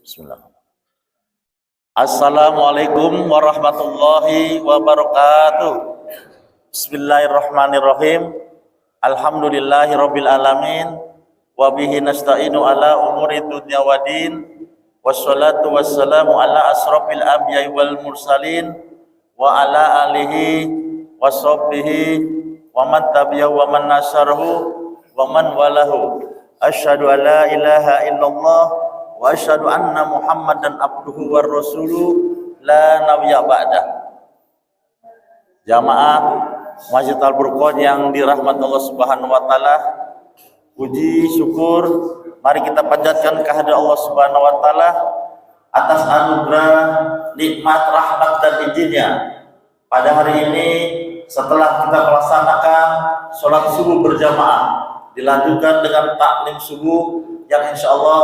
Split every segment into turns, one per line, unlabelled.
Bismillah. Assalamualaikum warahmatullahi wabarakatuh. Bismillahirrahmanirrahim. Alhamdulillahi rabbil alamin. Wa bihi nasta'inu ala umuri dunya waddin. Wassalatu wassalamu ala asrofil anbiya'i wal mursalin wa ala alihi wa sahbihi wa man tabi'ahu wa man nasarahu wa man walahu. Asyhadu an la ilaha illallah wa asyhadu anna Muhammadan abduhu war rasuluh la nabiyya ba'dah. Jamaah Masjid Al-Furqan yang dirahmati Allah Subhanahu wa taala, puji syukur mari kita panjatkan kehadirat Allah Subhanahu wa taala atas anugerah, nikmat, rahmat dan izinnya. Pada hari ini setelah kita melaksanakan sholat subuh berjamaah, dilanjutkan dengan taklim subuh yang insya Allah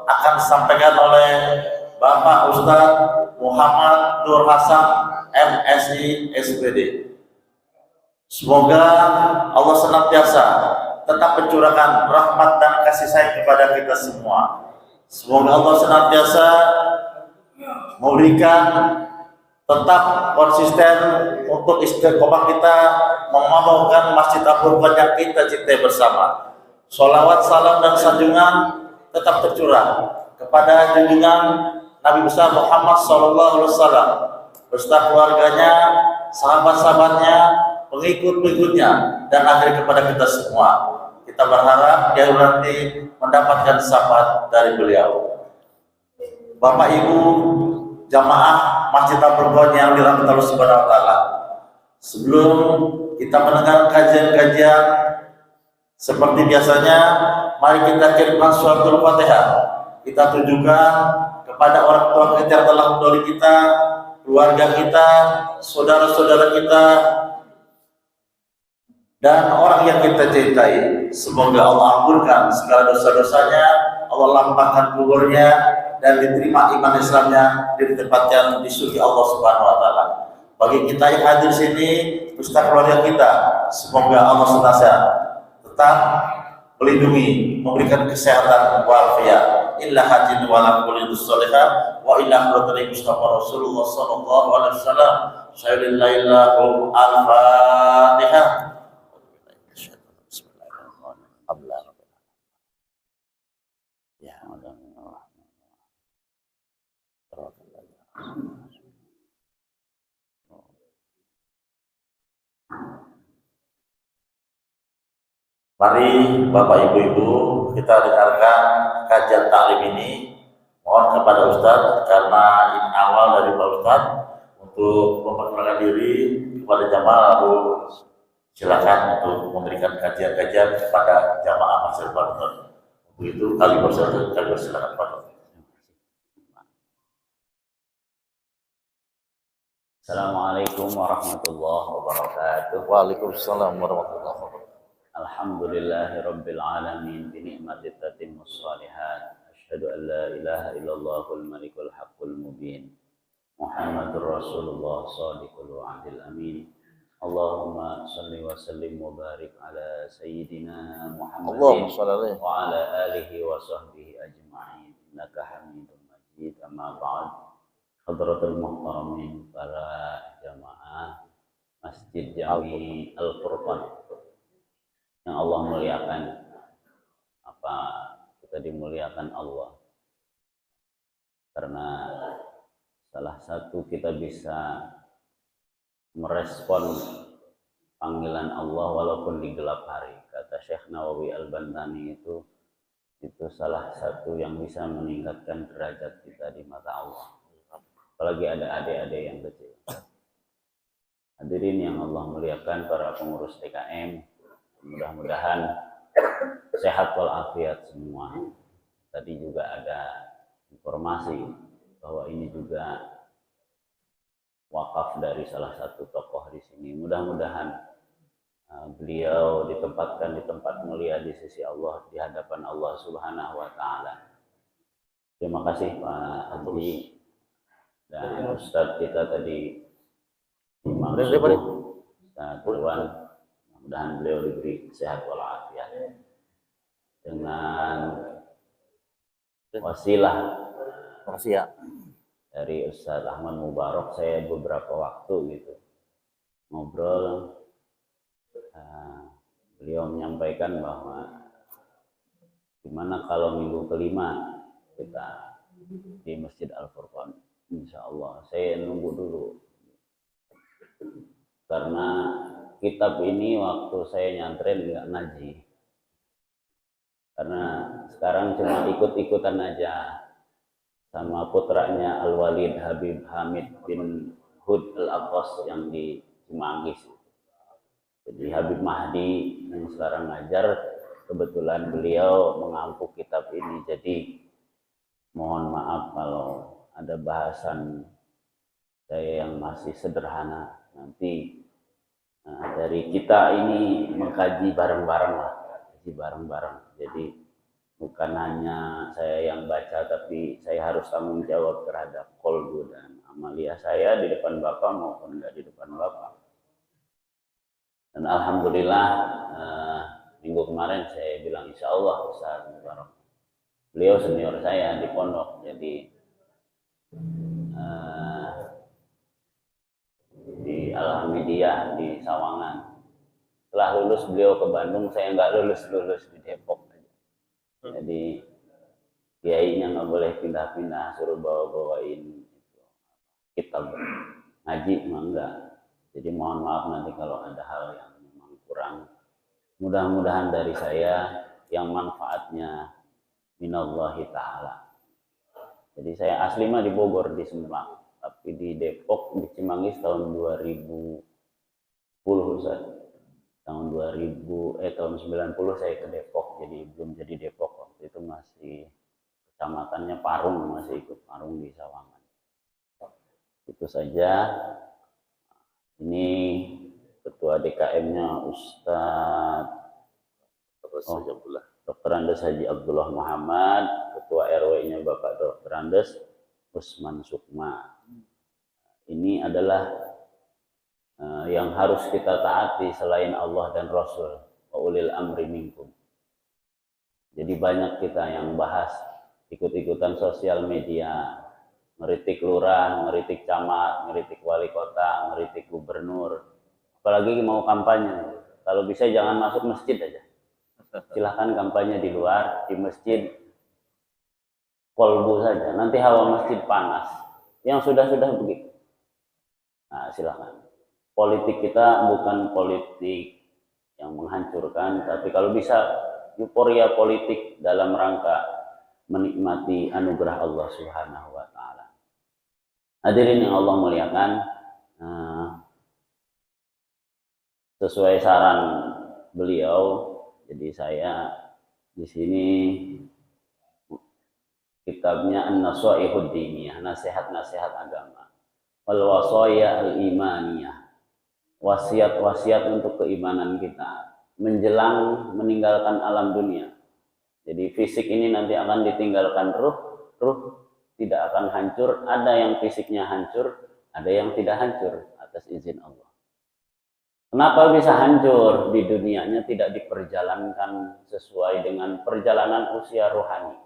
akan disampaikan oleh Bapak Ustadz Muhammad Nur Hasan MSI SPD. Semoga Allah senantiasa tetap mencurahkan rahmat dan kasih sayang kepada kita semua. Semoga Allah senantiasa memberikan tetap konsisten untuk istiqomah kita membangun Masjid Al-Furqan yang kita cintai bersama. Sholawat, salam dan sanjungan tetap tercurah kepada junjungan Nabi besar Muhammad SAW beserta keluarganya, sahabat-sahabatnya, pengikut-pengikutnya, dan akhirnya kepada kita semua. Kita berharap dia nanti mendapatkan syafaat dari beliau. Bapak Ibu jamaah Masjid Al-Furqan yang dirahmati Allah Subhanahu wa taala. Sebelum kita mendengar kajian-kajian seperti biasanya, mari kita kirimkan suratul Fatihah. Kita tunjukkan kepada orang tua kita yang telah mendahului kita, keluarga kita, saudara-saudara kita, dan orang yang kita cintai. Semoga Allah ampunkan segala dosa-dosanya, Allah lapangkan kuburnya, dan diterima iman Islamnya, ditempatkan di surga Allah Subhanahu wa taala. Bagi kita yang hadir sini, beserta keluarga kita, semoga Allah senantiasa tetap melindungi, memberikan kesehatan walafiat. Illa hajin wala kulidus solehah wa illa hurutari Mustafa Rasulullah sallallahu alaihi wasallam. Syairillahu al-Fatihah. Mari Bapak Ibu-Ibu kita dengarkan kajian taklim ini. Mohon kepada Ustadz, karena ini awal dari Pak Ustadz, untuk memperkenalkan diri kepada jamaah, lalu silakan untuk memberikan kajian-kajian kepada jamaah Masjid Al-Furqan. Untuk itu kali bersilakan Pak.
Assalamualaikum warahmatullahi wabarakatuh.
Waalaikumsalam warahmatullahi wabarakatuh.
Alhamdulillahi rabbil alamin bi ni'mati tatimmus shalihat. Asyhadu an la ilaha illallahul malikul haqqul mubin. Muhammadur Rasulullah shadiqul wa'dil amin. Allahumma shalli wa sallim wa barik ala sayyidina Muhammadin wa ala alihi wa sahbihi ajma'in. Innaka Hamidum Majid. Amma ba'd. Hadratul muhtaramin, para jamaah Masjid Jami Al-Furqan yang Allah muliakan. Apa kita dimuliakan Allah karena salah satu kita bisa merespon panggilan Allah walaupun di gelap hari. Kata Syekh Nawawi Al-Bantani itu salah satu yang bisa meningkatkan derajat kita di mata Allah, apalagi ada adik-adik yang kecil. Hadirin yang Allah muliakan, para pengurus TKM, mudah-mudahan sehat walafiat semua. Tadi juga ada informasi bahwa ini juga wakaf dari salah satu tokoh di sini. Mudah-mudahan beliau ditempatkan di tempat mulia di sisi Allah, di hadapan Allah Subhanahu wa taala. Terima kasih Pak Haji dan Ustadz kita tadi, Imam Subuh, Ustadz Irwan. Mudah-mudahan beliau diberi sehat walafiat dengan wasilah
Makasih ya.
Dari Ustadz Ahmad Mubarak saya beberapa waktu gitu ngobrol, beliau menyampaikan bahwa gimana kalau minggu kelima kita di Masjid Al-Furqan. Insya Allah saya nunggu dulu karena kitab ini waktu saya nyantren nggak ngaji, karena sekarang cuma ikut-ikutan aja sama putranya Al-Walid Habib Hamid bin Hud Al-Aqas yang di Cimanggis. Jadi Habib Mahdi yang sekarang ngajar, kebetulan beliau mengampu kitab ini. Jadi mohon maaf kalau ada bahasan saya yang masih sederhana. Nanti dari kita ini mengkaji bareng-bareng lah, kaji bareng-bareng. Jadi bukan hanya saya yang baca, tapi saya harus tanggung jawab terhadap kolbu dan amalia saya di depan Bapak maupun enggak di depan Bapak. Dan alhamdulillah minggu kemarin saya bilang insya Allah Ustaz Mubarak, beliau senior saya di pondok, jadi di Alhamdulillah di Sawangan. Setelah lulus beliau ke Bandung, saya nggak lulus di Depok. Jadi kiainya nggak boleh pindah-pindah, suruh bawa-bawain kitab ngaji mah enggak. Jadi mohon maaf nanti kalau ada hal yang memang kurang. Mudah-mudahan dari saya yang manfaatnya minallahi ta'ala. Jadi saya asli mah di Bogor, di Semarang, tapi di Depok, di Cimanggis tahun 2010 Ustaz. Tahun 90 saya ke Depok, jadi belum jadi Depok waktu itu, masih kecamatannya Parung, masih ikut Parung di Sawangan. Itu saja. Ini ketua DKM-nya Ustadz Dr. Andes Haji Abdullah Muhammad, ketua RW-nya Bapak Dr. Andes Usman Sukma. Ini adalah yang harus kita taati selain Allah dan Rasul, wa ulil amri minkum. Jadi banyak kita yang bahas ikut-ikutan sosial media, ngeritik lurah, ngeritik camat, ngeritik wali kota, ngeritik gubernur, apalagi mau kampanye. Kalau bisa jangan masuk masjid aja, silahkan kampanye di luar, di masjid kolbu saja, nanti hawa masjid panas, yang sudah-sudah begitu. Nah silahkan. Politik kita bukan politik yang menghancurkan, tapi kalau bisa euforia politik dalam rangka menikmati anugerah Allah Subhanahu wa Ta'ala. Hadirin yang Allah muliakan, sesuai saran beliau, jadi saya di sini kitabnya An-Nasaihud Diniyah, nasihat-nasihat agama, wal wasaya al-imaniyah, wasiat-wasiat untuk keimanan kita menjelang meninggalkan alam dunia. Jadi fisik ini nanti akan ditinggalkan ruh tidak akan hancur. Ada yang fisiknya hancur, ada yang tidak hancur atas izin Allah. Kenapa bisa hancur? Di dunianya tidak diperjalankan sesuai dengan perjalanan usia rohani.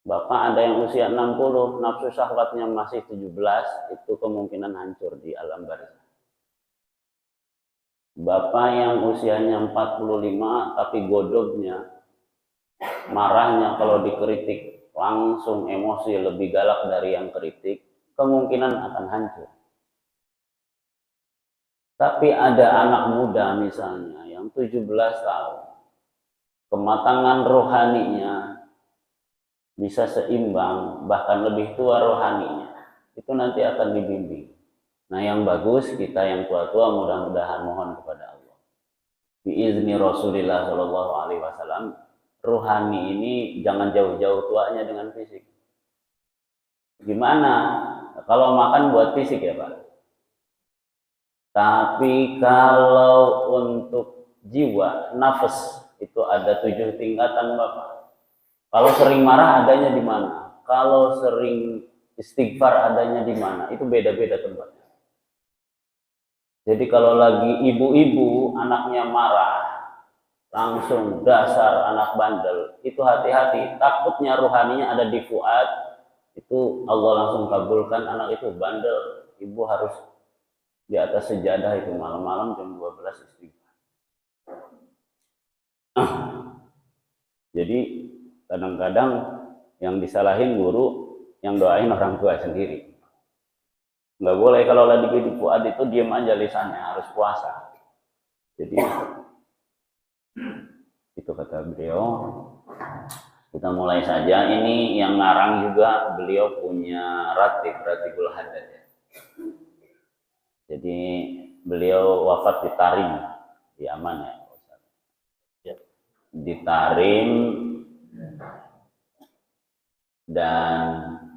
Bapak ada yang usia 60, nafsu syahwatnya masih 17, itu kemungkinan hancur di alam barzah. Bapak yang usianya 45 tapi godognya, marahnya kalau dikritik langsung emosi lebih galak dari yang kritik, kemungkinan akan hancur. Tapi ada anak muda misalnya yang 17 tahun, kematangan rohaninya bisa seimbang, bahkan lebih tua rohaninya, itu nanti akan dibimbing. Nah yang bagus, kita yang tua-tua mudah-mudahan mohon kepada Allah, biizni Rasulillah Shallallahu Alaihi Wasallam, rohani ini jangan jauh-jauh tuanya dengan fisik. Gimana? Kalau makan buat fisik ya Pak. Tapi kalau untuk jiwa, nafas, itu ada 7 tingkatan Bapak. Kalau sering marah adanya di mana? Kalau sering istighfar adanya di mana? Itu beda-beda tempatnya. Jadi kalau lagi ibu-ibu anaknya marah, langsung dasar anak bandel, itu hati-hati, takutnya rohaninya ada di fuad, itu Allah langsung kabulkan. Anak itu bandel, ibu harus di atas sejadah itu malam-malam jam 12 istighfar. Jadi kadang-kadang yang disalahin guru, yang doain orang tua sendiri. Nggak boleh kalau lagi di Fuad itu diem aja lisannya, harus puasa. Jadi itu kata beliau. Kita mulai saja. Ini yang ngarang juga beliau punya Ratibul Haddad ya. Jadi beliau wafat di Tarim, di Yaman ya. Di Tarim. Dan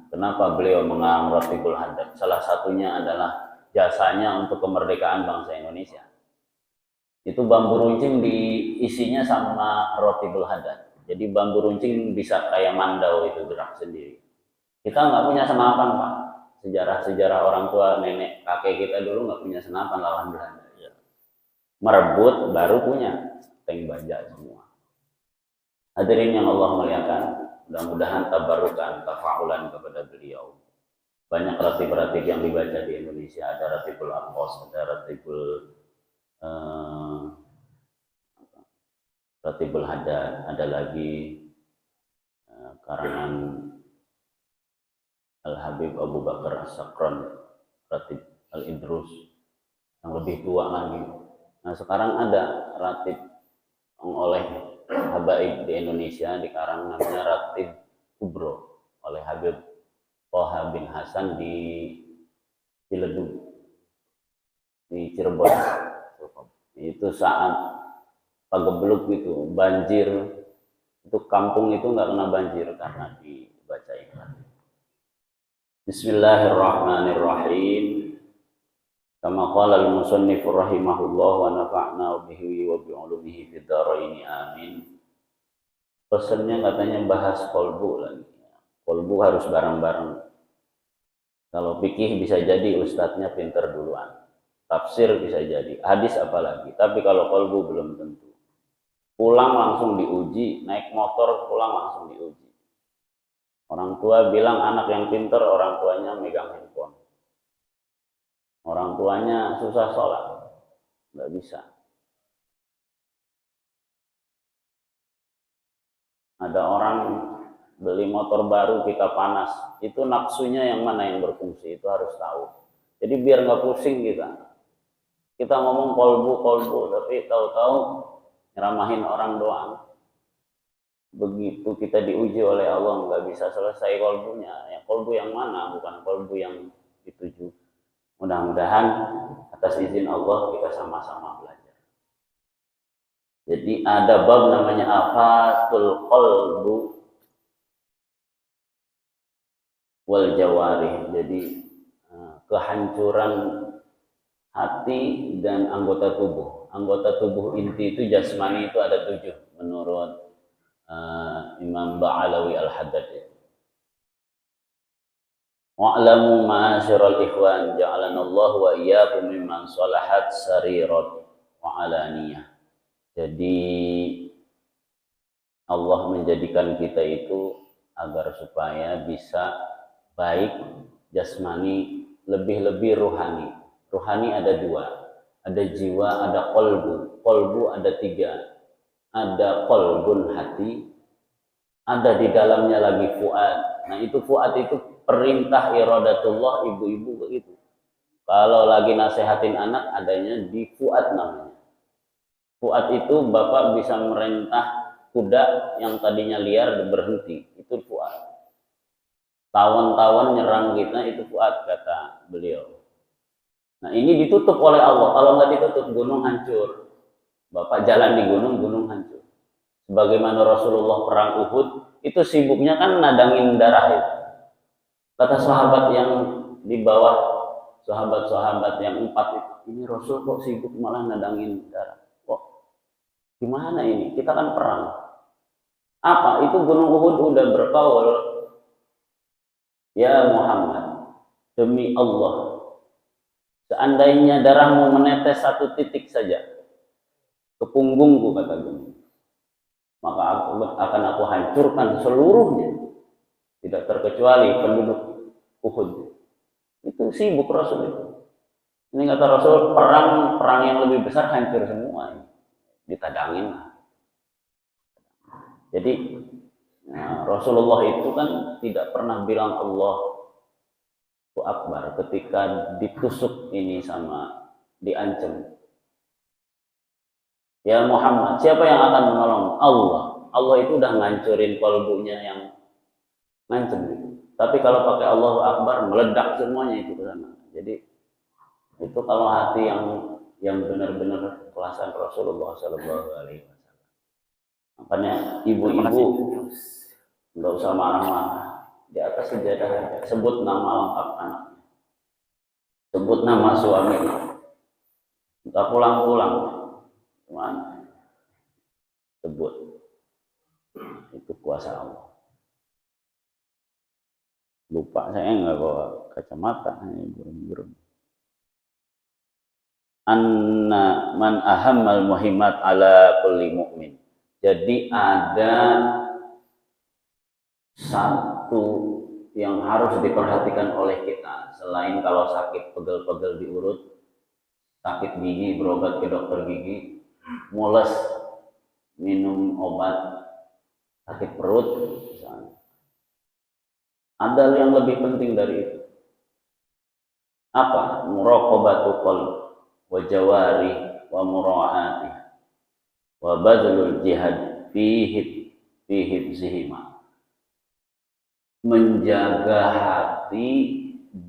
kenapa beliau mengarang Ratibul Haddad? Salah satunya adalah jasanya untuk kemerdekaan bangsa Indonesia. Itu bambu runcing diisinya sama Ratibul Haddad. Jadi bambu runcing bisa kayak mandau itu gerak sendiri. Kita nggak punya senapan Pak. Sejarah-sejarah orang tua, nenek, kakek kita dulu nggak punya senapan lawan Belanda. Merebut baru punya tank baja semua. Hadirin yang Allah muliakan, mudah-mudahan tabarukan, tafaulan kepada beliau. Banyak ratib-ratib yang dibaca di Indonesia. Ada Ratibul Aqos, ada Ratibul Haddad, ada lagi karangan Al-Habib Abu Bakar As-Sakran, Ratib Al-Idrus, yang lebih tua lagi. Nah sekarang ada ratib yang oleh habaib di Indonesia, dikarang namanya Ratib Kubro oleh Habib Toha bin Hasan di Ciledug, di Cirebon. Itu saat pagebluk itu banjir, itu kampung itu nggak kena banjir karena dibacain. Bismillahirrahmanirrahim. Kama qala al-musannif rahimahullah wa nafa'na bihi wa bi'ulumihi fid dharain amin. Pesannya katanya bahas kolbu lagi. Kolbu harus bareng-bareng. Kalau fikih bisa jadi ustadznya pinter duluan. Tafsir bisa jadi, hadis apalagi. Tapi kalau kolbu belum tentu. Pulang langsung diuji, naik motor pulang langsung diuji. Orang tua bilang anak yang pinter, orang tuanya megang handphone. Orang tuanya susah sholat, nggak bisa. Ada orang beli motor baru kita panas, itu nafsunya yang mana yang berfungsi, itu harus tahu. Jadi biar nggak pusing kita. Kita ngomong kolbu, tapi tahu-tahu nyeramahin orang doang. Begitu kita diuji oleh Allah nggak bisa selesai kolbunya. Ya kolbu yang mana, bukan kolbu yang dituju. Mudah-mudahan atas izin Allah kita sama-sama belajar. Jadi ada bab namanya afatul qalbu wal jawarih. Jadi kehancuran hati dan anggota tubuh. Anggota tubuh inti itu jasmani itu ada 7 menurut Imam Ba'alawi Al-Haddad. Wa'lamu ma'asyiral ikhwan ja'alanallahu wa iyyakum mimman salahat sarirat wa alaniyah. Jadi Allah menjadikan kita itu agar supaya bisa baik jasmani, lebih-lebih rohani. Rohani ada 2, ada jiwa, ada qalbu. Qalbu ada 3. Ada qalbun hati, ada di dalamnya lagi fuad. Nah itu fuad itu perintah iradatullah, ibu-ibu begitu. Kalau lagi nasehatin anak adanya di fuad namanya. Fuad itu bapak bisa merintah kuda yang tadinya liar berhenti, itu fuad. Tawon-tawon nyerang kita itu fuad kata beliau. Nah ini ditutup oleh Allah. Kalau nggak ditutup gunung hancur. Bapak jalan di gunung, gunung hancur. Sebagaimana Rasulullah perang Uhud, itu sibuknya kan nadangin darah itu. Kata sahabat yang di bawah, sahabat-sahabat yang 4 itu, ini Rasul kok sibuk malah nadangin darah. Kok gimana ini? Kita kan perang. Apa? Itu gunung Uhud udah berkaul. Ya Muhammad, demi Allah, seandainya darahmu menetes 1 titik saja ke punggungku, kata gunung, maka akan aku hancurkan seluruhnya. tidak terkecuali penduduk Uhud. Itu sibuk Rasul itu. Ini kata Rasul, perang yang lebih besar hancur semua, ditadangin. Jadi Rasulullah itu kan tidak pernah bilang Allahu Akbar ketika ditusuk ini sama diancam. Ya Muhammad, siapa yang akan menolong? Allah. Allah itu udah ngancurin kalbunya yang ngancem gitu. Tapi kalau pakai Allahu Akbar meledak semuanya itu ke sana. Jadi itu kalau hati yang benar-benar kelasan Rasulullah Sallallahu Alaihi Wasallam. Makanya ibu-ibu nggak usah marah-marah, di atas sejadah aja. Sebut nama lengkap anaknya, sebut nama suaminya, entah pulang-pulang mana, sebut. Itu kuasa Allah. Lupa saya nggak bawa kacamata, ini burung-burung. Anna man ahammal muhimmat ala kulli mu'min. Jadi ada satu yang harus diperhatikan oleh kita selain kalau sakit pegel-pegel diurut, sakit gigi berobat ke dokter gigi, mules minum obat, sakit perut misalnya. Ada yang lebih penting dari itu. Apa? Muraqabatul qalb wa jawari wa mura'ati wa badlul jihad fihi hifzihima. Menjaga hati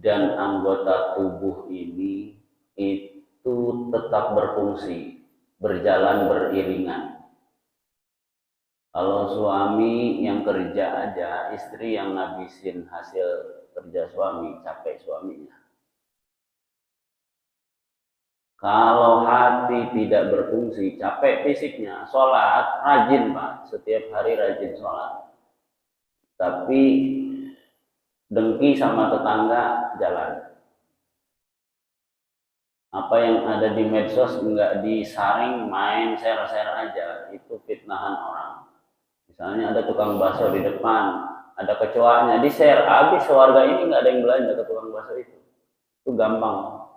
dan anggota tubuh ini itu tetap berfungsi, berjalan beriringan. Kalau suami yang kerja aja, istri yang ngabisin hasil kerja suami, capek suaminya. Kalau hati tidak berfungsi, capek fisiknya, sholat, rajin Pak, setiap hari rajin sholat. Tapi dengki sama tetangga jalan. Apa yang ada di medsos enggak disaring, main share-share aja, itu fitnahan orang. Misalnya ada tukang bakso di depan, ada kecoanya, di-share, habis warga ini nggak ada yang belanja ke tukang bakso itu. Itu gampang.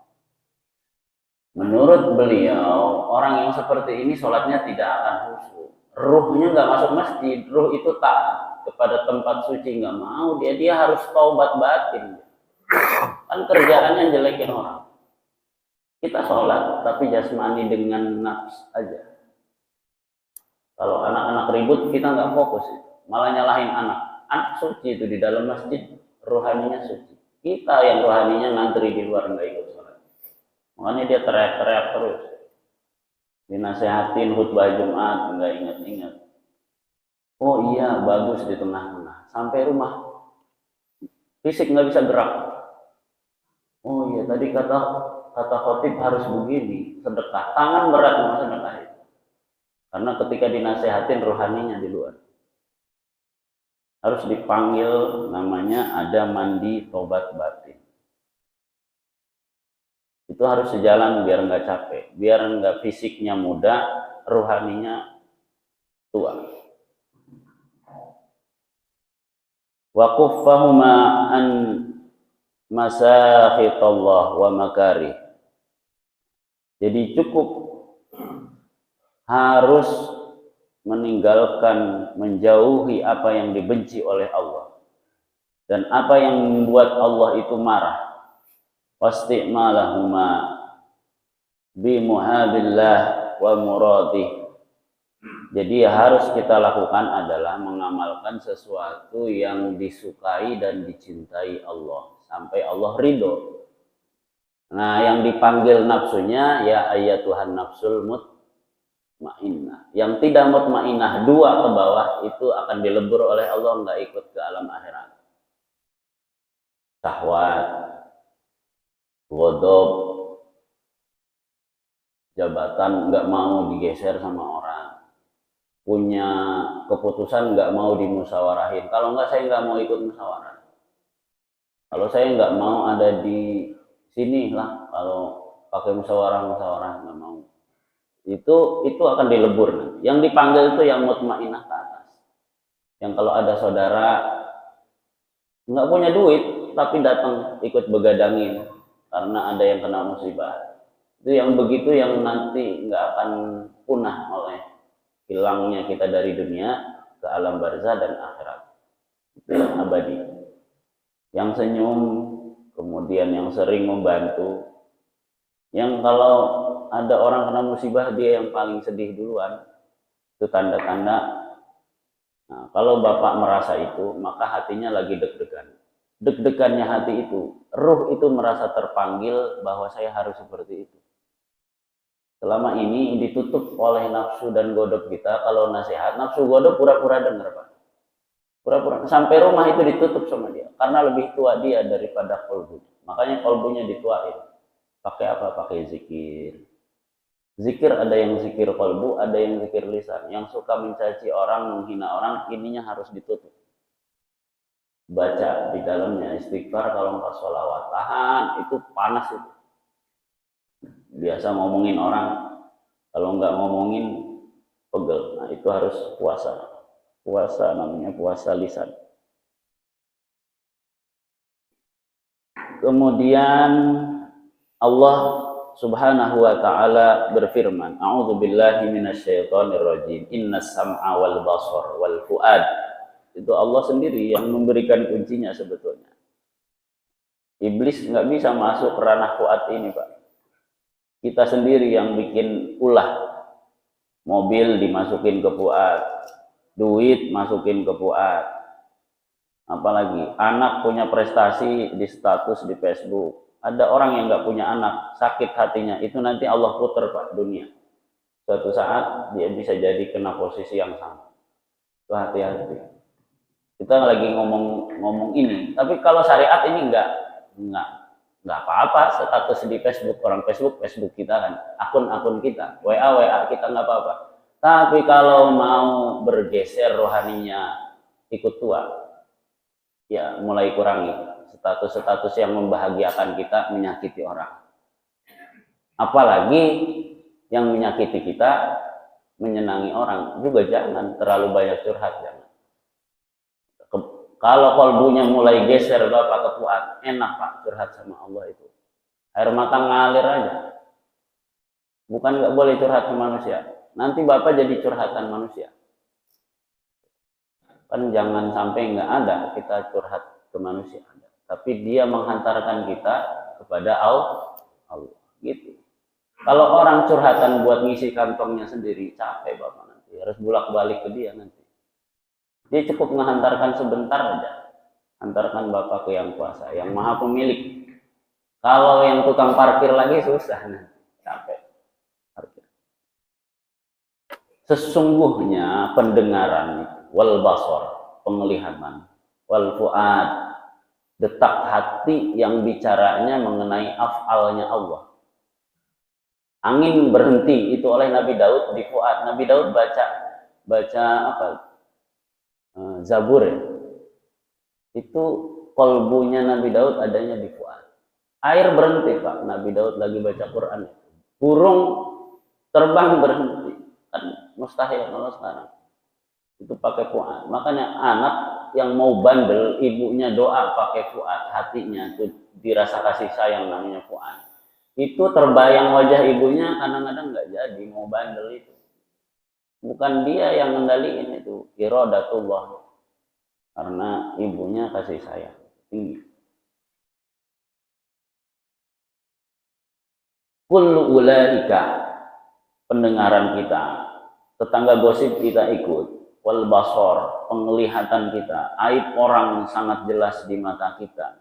Menurut beliau, orang yang seperti ini sholatnya tidak akan khusyuk. Ruhnya nggak masuk masjid, ruh itu taat kepada tempat suci, nggak mau, dia harus taubat batin. Kan kerjaannya jelekin orang. Kita sholat, tapi jasmani dengan nafs aja. Kalau anak-anak ribut, kita nggak fokus, malah nyalahin anak. Anak suci itu di dalam masjid, rohaninya suci. Kita yang rohaninya ngantri di luar nggak ikut sholat. Makanya dia teriak-teriak terus. Dinasehatin khutbah Jumat, nggak ingat-ingat. Oh iya, bagus di tengah-tengah. Sampai rumah, fisik nggak bisa gerak. Oh iya, tadi kata khotib harus begini, sedekah. Tangan berat mau sedekah itu. Karena ketika dinasehatin rohaninya di luar. Harus dipanggil, namanya ada mandi tobat batin. Itu harus sejalan biar nggak capek, biar nggak fisiknya muda, rohaninya tua. Wa kuffahuma an masakhitallah wa makarih. Jadi cukup harus meninggalkan, menjauhi apa yang dibenci oleh Allah dan apa yang membuat Allah itu marah. Wasti'malahuma bimuhabillah wa muradih. Jadi harus kita lakukan adalah mengamalkan sesuatu yang disukai dan dicintai Allah sampai Allah ridho. Nah, yang dipanggil nafsunya ya ayyatuhan nafsul mutmainnah. Yang tidak mutmainnah dua ke bawah itu akan dilebur oleh Allah, nggak ikut ke alam akhirat. Syahwat, ghadab, jabatan nggak mau digeser sama orang, punya keputusan nggak mau dimusyawarahin. Kalau nggak, saya nggak mau ikut musyawarah. Kalau saya nggak mau ada di sini lah, kalau pakai musyawarah nggak mau. Itu akan dilebur. Yang dipanggil itu yang mutmainnah ke atas. Yang kalau ada saudara nggak punya duit tapi datang ikut begadangin karena ada yang kena musibah. Itu yang begitu yang nanti nggak akan punah oleh hilangnya kita dari dunia ke alam barzah dan akhirat. Itu yang abadi. Yang senyum, kemudian yang sering membantu. Yang kalau ada orang kena musibah dia yang paling sedih duluan. Itu tanda-tanda. Nah, kalau Bapak merasa itu, maka hatinya lagi deg-degan. Deg-degannya hati itu, ruh itu merasa terpanggil bahwa saya harus seperti itu. Selama ini ditutup oleh nafsu dan godok kita. Kalau nasihat, nafsu godok pura-pura dengar, Pak. Pura-pura. Sampai rumah itu ditutup sama dia. Karena lebih tua dia daripada kolbunya. Makanya kolbunya dituain. Pakai apa? Pakai zikir. Zikir ada yang zikir kolbu, ada yang zikir lisan. Yang suka mencaci orang, menghina orang, ininya harus ditutup. Baca di dalamnya istighfar, kalau enggak sholawat. Tahan, itu panas itu. Biasa ngomongin orang, kalau enggak ngomongin pegel. Nah itu harus puasa. Puasa namanya puasa lisan. Kemudian Allah Subhanahu wa ta'ala berfirman, a'udzubillahi minasyaitonir rajim. Innas sam'a wal basar wal fuad. Itu Allah sendiri yang memberikan kuncinya sebetulnya. Iblis nggak bisa masuk ke ranah fuad ini, Pak. Kita sendiri yang bikin ulah. Mobil dimasukin ke fuad, duit masukin ke fuad. Apalagi anak punya prestasi di status di Facebook. Ada orang yang nggak punya anak, sakit hatinya, itu nanti Allah puter, Pak, dunia. Suatu saat dia bisa jadi kena posisi yang sama. Itu hati-hati. Kita lagi ngomong ini, tapi kalau syariat ini nggak apa-apa. Status di Facebook, orang Facebook kita kan, akun kita, WA kita nggak apa-apa. Tapi kalau mau bergeser rohaninya ikut tua, ya mulai kurangi. Status-status yang membahagiakan kita menyakiti orang. Apalagi yang menyakiti kita menyenangi orang juga jangan terlalu banyak curhat, jangan. Kalau kolbunya mulai geser Bapak ke fuad, enak Pak curhat sama Allah itu. Air mata ngalir aja. Bukan nggak boleh curhat ke manusia. Nanti Bapak jadi curhatan manusia. Kan jangan sampai nggak ada kita curhat ke manusia. Tapi dia menghantarkan kita kepada Allah. Gitu. Kalau orang curhatan buat ngisi kantongnya sendiri, capek Bapak nanti. Harus bolak-balik ke dia nanti. Dia cukup menghantarkan sebentar aja. Hantarkan Bapak ke yang kuasa, yang maha pemilik. Kalau yang tukang parkir lagi susah nanti. Capek. Parkir. Sesungguhnya pendengaran wal basar, penglihatan, wal fuad, detak hati yang bicaranya mengenai af'alnya Allah. Angin berhenti itu oleh Nabi Daud di fuad. Nabi Daud baca apa? Zabur ya. Itu kolbunya Nabi Daud adanya di fuad. Air berhenti Pak. Nabi Daud lagi baca Quran. Burung terbang berhenti. Kan mustahil kalau sekarang. Itu pakai fuad. Makanya anak yang mau bandel, ibunya doa pakai fuad, hatinya itu dirasa kasih sayang namanya fuad. Itu terbayang wajah ibunya, kadang-kadang nggak jadi mau bandel itu. Bukan dia yang ngendaliin itu, iradatullah. Karena ibunya kasih sayang tinggi. Kullu ulaika, pendengaran kita, tetangga gosip kita ikut. Wal basar, penglihatan kita, aib orang sangat jelas di mata kita.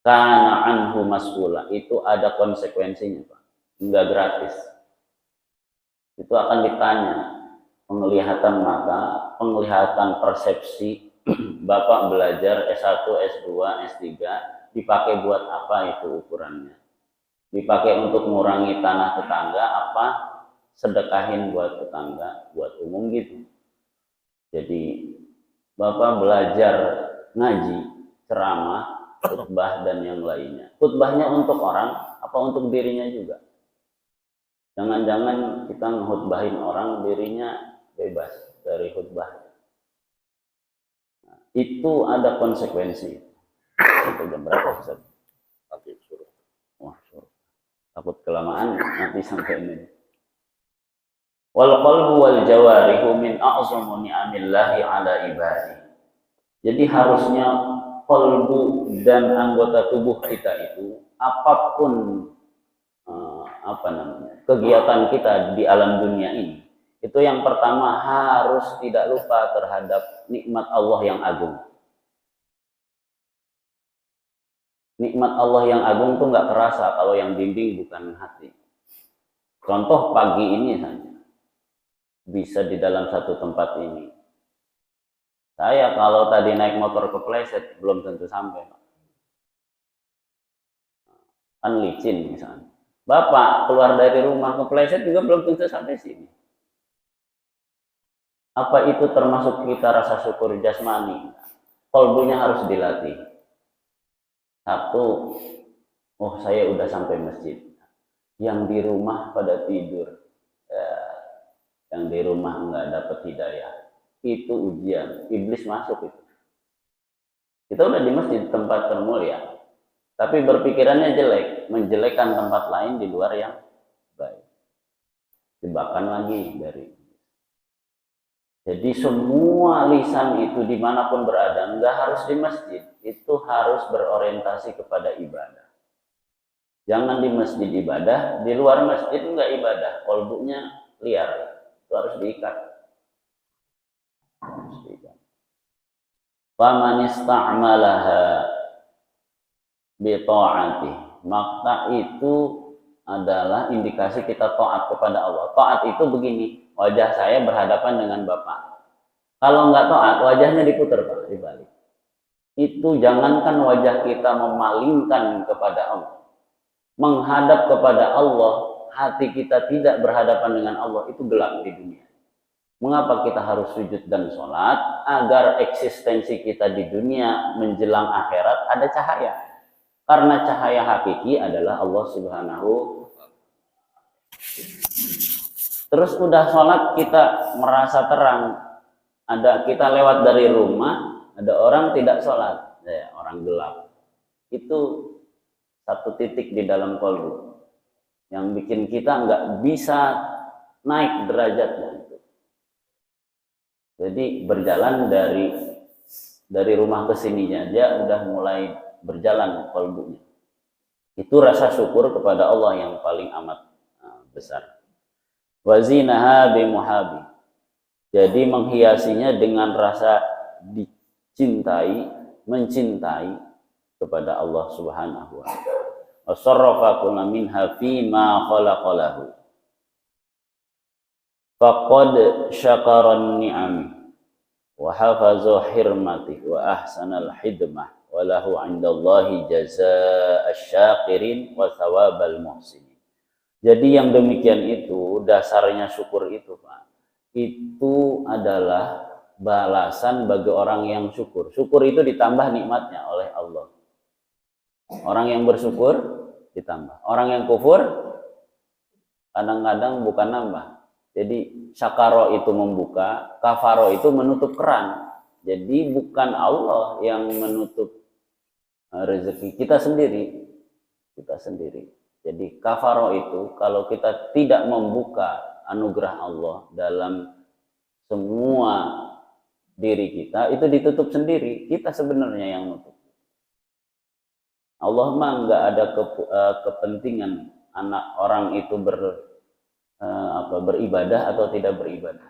Kana anhu mas'ula, itu ada konsekuensinya Pak, enggak gratis. Itu akan ditanya, penglihatan mata, penglihatan persepsi. Bapak belajar S1, S2, S3, dipakai buat apa itu ukurannya? Dipakai untuk mengurangi tanah tetangga apa? Sedekahin buat tetangga, buat umum gitu. Jadi Bapak belajar ngaji, ceramah, khutbah dan yang lainnya. Khutbahnya untuk orang apa untuk dirinya juga? Jangan-jangan kita ngekhutbahin orang dirinya bebas dari khutbah. Nah, itu ada konsekuensi. Sampai jam berapa Ustaz?
Nanti suruh.
Wah, takut kelamaan nanti sampai ini. Wal qalbu wal jawarihu min a'zamu ni'amillahi ala ibadi. Jadi harusnya qalbu dan anggota tubuh kita itu apapun kegiatan kita di alam dunia ini, itu yang pertama harus tidak lupa terhadap nikmat Allah yang agung. Nikmat Allah yang agung tuh nggak terasa kalau yang bimbing bukan hati. Contoh pagi ini saja, bisa di dalam satu tempat ini. Saya kalau tadi naik motor kepleset belum tentu sampai, Pak. Kan licin misalnya. Bapak keluar dari rumah kepleset juga belum tentu sampai sini. Apa itu termasuk kita rasa syukur jasmani? Qalbunya harus dilatih. Satu, oh saya udah sampai masjid. Yang di rumah pada tidur, yang di rumah nggak dapat hidayah. Itu ujian, iblis masuk itu. Kita udah di masjid, tempat termulia, tapi berpikirannya jelek, menjelekkan tempat lain di luar yang baik. Jebakan lagi dari. Jadi semua lisan itu dimanapun berada, nggak harus di masjid, itu harus berorientasi kepada ibadah. Jangan di masjid ibadah, di luar masjid nggak ibadah, qalbunya liar, itu harus diikat. Faman ista'malaha bi ta'ati, maka itu adalah indikasi kita taat kepada Allah. Taat itu begini, wajah saya berhadapan dengan Bapak. Kalau nggak taat, wajahnya diputar, Pak, dibalik. Itu jangankan wajah kita memalingkan kepada Allah, menghadap kepada Allah, hati kita tidak berhadapan dengan Allah, itu gelap di dunia. Mengapa kita harus sujud dan sholat? Agar eksistensi kita di dunia menjelang akhirat ada cahaya. Karena cahaya hakiki adalah Allah Subhanahu. Terus udah sholat kita merasa terang. Ada kita lewat dari rumah, ada orang tidak sholat, orang gelap. Itu satu titik di dalam qalbu yang bikin kita nggak bisa naik derajatnya. Jadi berjalan dari rumah ke sininya aja udah mulai berjalan qalbunya. Itu rasa syukur kepada Allah yang paling amat besar. Wazinaha bimuhabi. Jadi menghiasinya dengan rasa dicintai, mencintai kepada Allah Subhanahu wa taala. Wasarrafa kullu minha fi ma khalaqalahu. Faqad syakaran ni'ami wa hafaza hirmati wa ahsanal hidmah wa lahu 'indallahi jazaa'asy syakirin wa thawabal muhsinin. Jadi yang demikian itu dasarnya syukur itu, Pak. Itu adalah balasan bagi orang yang syukur. Syukur itu ditambah nikmatnya oleh Allah. Orang yang bersyukur ditambah. Orang yang kufur kadang-kadang bukan nambah. Jadi syakaro itu membuka, kafaro itu menutup keran. Jadi bukan Allah yang menutup rezeki, kita sendiri. Kita sendiri. Jadi kafaro itu kalau kita tidak membuka anugerah Allah dalam semua diri kita, itu ditutup sendiri. Kita sebenarnya yang menutup. Allah mah nggak ada kepentingan anak orang itu beribadah atau tidak beribadah.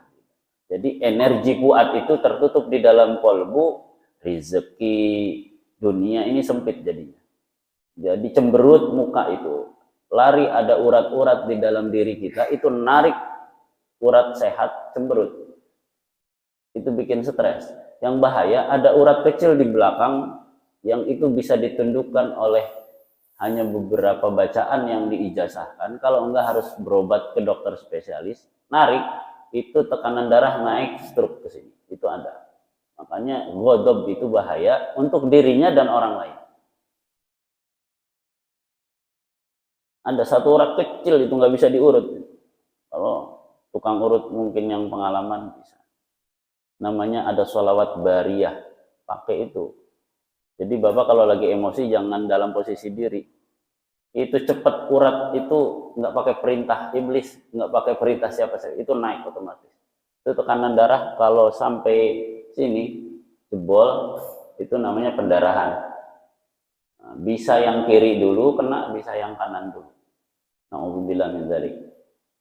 Jadi energi kuat itu tertutup di dalam kolbu, rezeki dunia ini sempit jadinya. Jadi cemberut muka itu, lari ada urat-urat di dalam diri kita, itu narik urat sehat cemberut. Itu bikin stres. Yang bahaya ada urat kecil di belakang yang itu bisa ditundukkan oleh hanya beberapa bacaan yang diijazahkan. Kalau enggak harus berobat ke dokter spesialis, narik, itu tekanan darah naik, stroke ke sini. Itu ada. Makanya ghadab itu bahaya untuk dirinya dan orang lain. Ada satu urat kecil itu nggak bisa diurut. Kalau tukang urut mungkin yang pengalaman bisa. Namanya ada sholawat bariyah. pakai itu. Jadi Bapak kalau lagi emosi jangan dalam posisi diri. Itu cepat urat itu nggak pakai perintah iblis, nggak pakai perintah siapa saja, itu naik otomatis. Itu tekanan darah kalau sampai sini jebol, itu namanya pendarahan. Nah, bisa yang kiri dulu kena, bisa yang kanan dulu. Na'udzubillah min dzalik.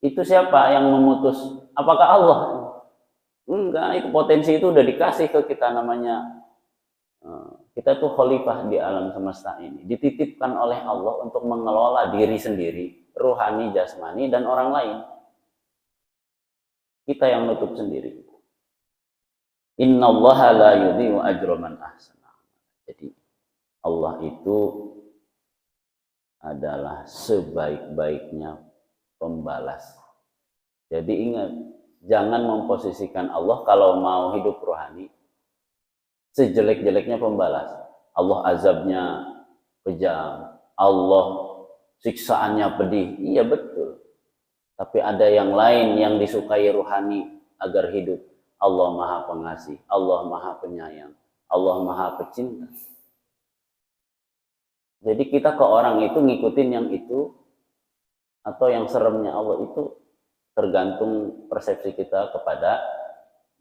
Itu siapa yang memutus? Apakah Allah? Enggak, itu potensi itu udah dikasih ke kita, namanya kita tuh khalifah di alam semesta ini, dititipkan oleh Allah untuk mengelola diri sendiri, ruhani, jasmani, dan orang lain. Kita yang nutup sendiri. Innallaha la yudhi'u ajra man ahsana. Jadi Allah itu adalah sebaik-baiknya pembalas. Jadi ingat, jangan memposisikan Allah kalau mau hidup rohani sejelek-jeleknya pembalas. Allah azabnya kejam, Allah siksaannya pedih. Iya betul. Tapi ada yang lain yang disukai rohani agar hidup. Allah Maha Pengasih, Allah Maha Penyayang, Allah Maha Pecinta. Jadi kita ke orang itu ngikutin yang itu atau yang seremnya Allah itu tergantung persepsi kita kepada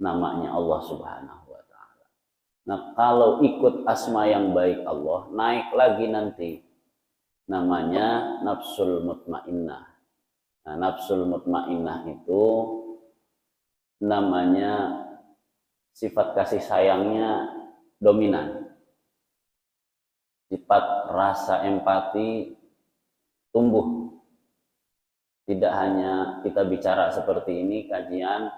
namanya Allah Subhanahu wa Ta'ala. Nah, kalau ikut asma yang baik Allah, naik lagi nanti namanya nafsul mutmainnah. Nah, nafsul mutmainnah itu namanya sifat kasih sayangnya dominan. Sifat rasa empati tumbuh. Tidak hanya kita bicara seperti ini kajian,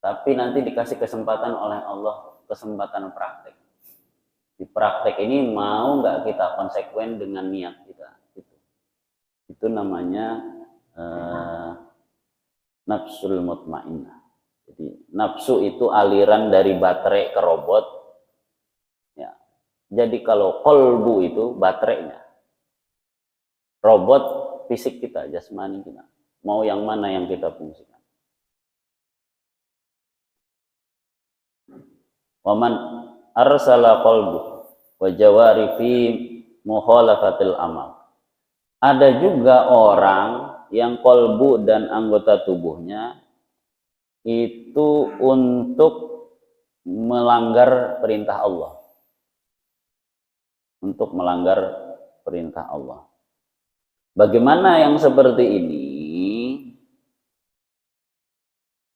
tapi nanti dikasih kesempatan oleh Allah, kesempatan praktek. Di praktek ini mau nggak kita konsekuen dengan niat kita. Itu namanya nafsul mutmainnah. Jadi nafsu itu aliran dari baterai ke robot. Ya. Jadi kalau kolbu itu baterainya, robot fisik kita, jasmani kita. Mau yang mana yang kita fungsikan? Waman arsala qalbu wa jawari fi mukhalafatil amal. Ada juga orang yang kolbu dan anggota tubuhnya itu untuk melanggar perintah Allah. Untuk melanggar perintah Allah. Bagaimana yang seperti ini?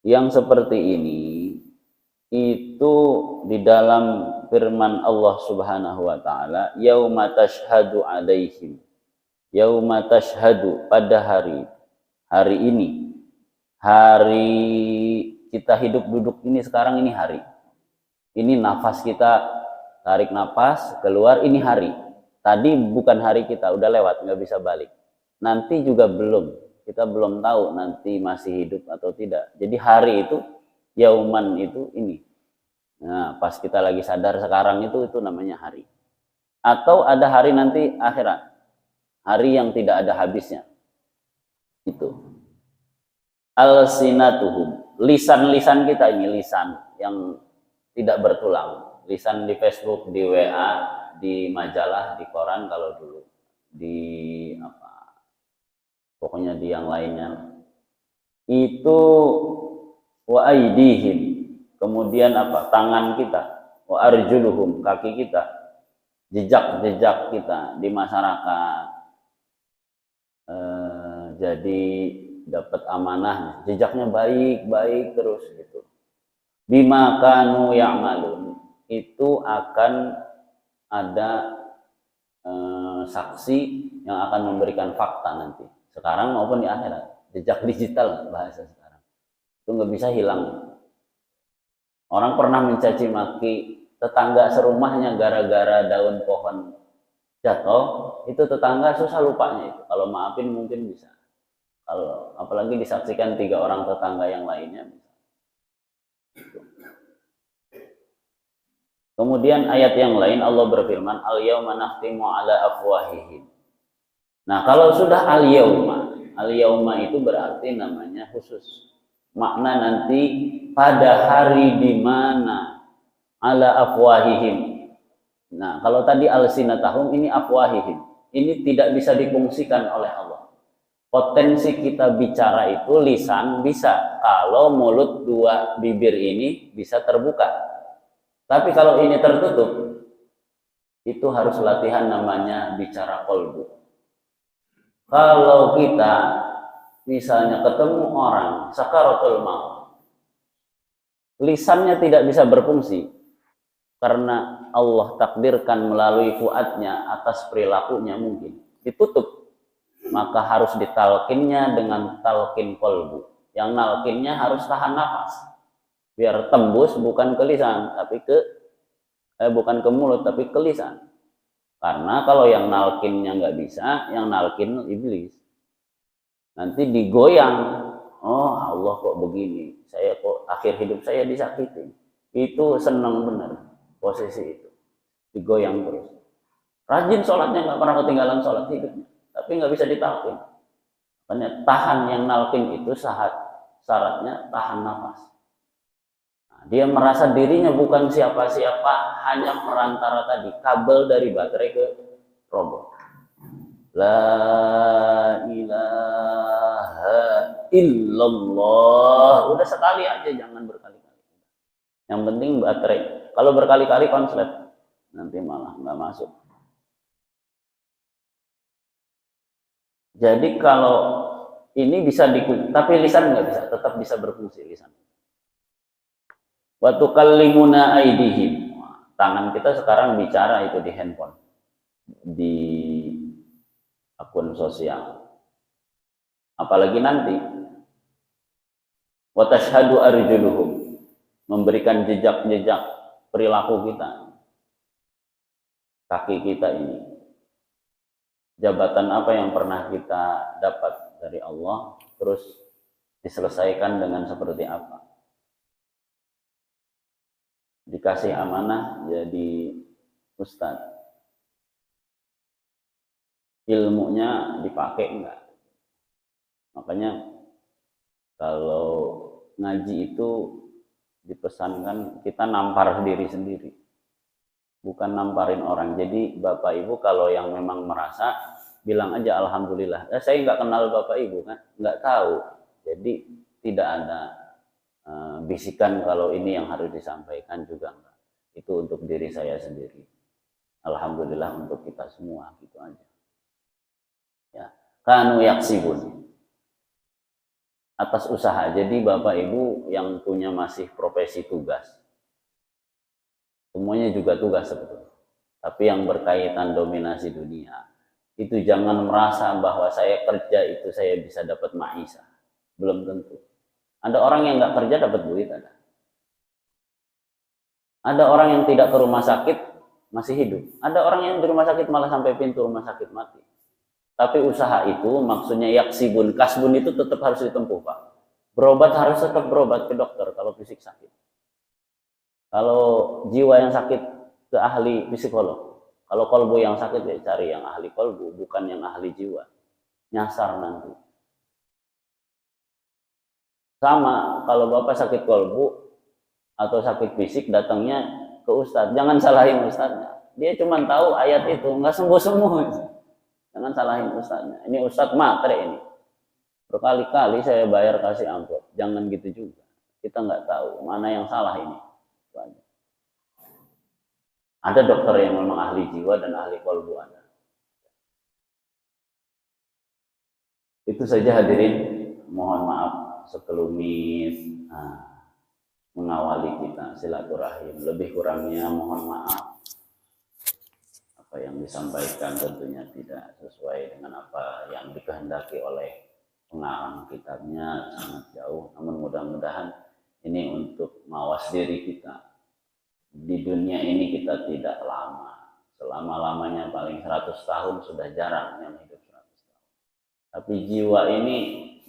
Yang seperti ini itu di dalam firman Allah Subhanahu wa Ta'ala, yauma tashhadu alaihim. Yauma tashhadu, pada hari ini. Hari kita hidup duduk ini sekarang, ini hari. Ini nafas kita, tarik nafas, keluar, ini hari. Tadi bukan hari kita, udah lewat, nggak bisa balik. Nanti juga belum, kita belum tahu nanti masih hidup atau tidak. Jadi hari itu, yauman itu ini. Nah, pas kita lagi sadar sekarang itu namanya hari. Atau ada hari nanti akhirat. Hari yang tidak ada habisnya. Itu. Alsinatuhum, lisan-lisan kita ini, lisan yang tidak bertulang, lisan di Facebook, di WA, di majalah, di koran kalau dulu, di apa, pokoknya di yang lainnya, itu wa aidihim, kemudian apa, tangan kita, wa arjuluhum, kaki kita, jejak-jejak kita di masyarakat, jadi dapat amanah, jejaknya baik-baik terus gitu. Bima kanu ya'malun, itu akan ada saksi yang akan memberikan fakta nanti, sekarang maupun di akhirat. Jejak digital bahasa sekarang, itu nggak bisa hilang. Orang pernah mencaci maki tetangga serumahnya gara-gara daun pohon jatuh, itu tetangga susah lupanya itu. Kalau maafin mungkin bisa. Kalau apalagi disaksikan 3 orang tetangga yang lainnya. Kemudian ayat yang lain Allah berfirman, al-yauma nakhtimu ala afwahihim. Nah, kalau sudah al-yauma itu berarti namanya khusus. Makna nanti pada hari di mana ala afwahihim. Nah, kalau tadi alsinatahum, ini afwahihim. Ini tidak bisa difungsikan oleh Allah. Potensi kita bicara itu lisan bisa kalau mulut dua bibir ini bisa terbuka. Tapi kalau ini tertutup, itu harus latihan namanya bicara qalbu. Kalau kita misalnya ketemu orang sakaratul maut, lisannya tidak bisa berfungsi karena Allah takdirkan melalui fuadnya atas perilakunya mungkin ditutup, maka harus ditalkinnya dengan talkin qalbu. Yang nalkinnya harus tahan nafas biar tembus bukan ke lisan tapi bukan ke mulut tapi ke lisan. Karena kalau yang nalkinnya nggak bisa, yang nalkin iblis. Nanti digoyang, oh Allah kok begini, saya kok akhir hidup saya disakiti. Itu senang benar posisi itu, digoyang terus. Rajin sholatnya, nggak pernah ketinggalan sholat hidupnya, tapi nggak bisa ditalkin. Makanya tahan yang nalkin itu syaratnya tahan nafas. Dia merasa dirinya bukan siapa-siapa, hanya perantara tadi, kabel dari baterai ke robot. La ilaha illallah. Udah sekali aja, jangan berkali-kali. Yang penting baterai. Kalau berkali-kali konslet, nanti malah nggak masuk. Jadi kalau ini bisa tapi lisan nggak bisa, tetap bisa berfungsi lisan. Wa tukallimuna aidihim. Tangan kita sekarang bicara itu di handphone, di akun sosial. Apalagi nanti wa tashhadu arjuluhum, memberikan jejak-jejak perilaku kita. Kaki kita ini. Jabatan apa yang pernah kita dapat dari Allah terus diselesaikan dengan seperti apa? Dikasih amanah jadi ustadz, ilmunya dipakai enggak? Makanya kalau ngaji itu dipesankan kita nampar diri sendiri, bukan namparin orang. Jadi Bapak Ibu kalau yang memang merasa, bilang aja alhamdulillah. Saya nggak kenal Bapak Ibu kan, nggak tahu. Jadi tidak ada bisikan kalau ini yang harus disampaikan juga enggak. Itu untuk diri saya sendiri. Alhamdulillah untuk kita semua, gitu aja. Ya, kanu yaksibun. Atas usaha. Jadi Bapak Ibu yang punya masih profesi tugas. Semuanya juga tugas sebetulnya. Tapi yang berkaitan dominasi dunia, itu jangan merasa bahwa saya kerja itu saya bisa dapat maisha. Belum tentu. Ada orang yang nggak kerja dapat duit, ada. Ada orang yang tidak ke rumah sakit masih hidup. Ada orang yang di rumah sakit malah sampai pintu rumah sakit mati. Tapi usaha itu maksudnya yaksibun, kasbun itu tetap harus ditempuh, Pak. Berobat harus tetap berobat ke dokter kalau fisik sakit. Kalau jiwa yang sakit ke ahli psikolog. Kalau kolbu yang sakit ya cari yang ahli kolbu, bukan yang ahli jiwa. Nyasar nanti. Sama kalau Bapak sakit kolbu atau sakit fisik datangnya ke ustadz, jangan salahin ustadznya. Dia cuma tahu ayat itu, nggak sembuh-sembuh. Jangan salahin ustadznya. Ini ustadz matre ini. Berkali-kali saya bayar kasih amplop. Jangan gitu juga. Kita nggak tahu mana yang salah ini. Ada dokter yang memang ahli jiwa dan ahli kolbu ada. Itu saja hadirin. Mohon maaf sekelumit mengawali kita silaturahim. Lebih kurangnya mohon maaf. Apa yang disampaikan tentunya tidak sesuai dengan apa yang dikehendaki oleh pengarang kitabnya, sangat jauh. Namun mudah-mudahan ini untuk mawas diri kita. Di dunia ini kita tidak lama. Selama-lamanya paling 100 tahun sudah jarang yang hidup 100 tahun. Tapi jiwa ini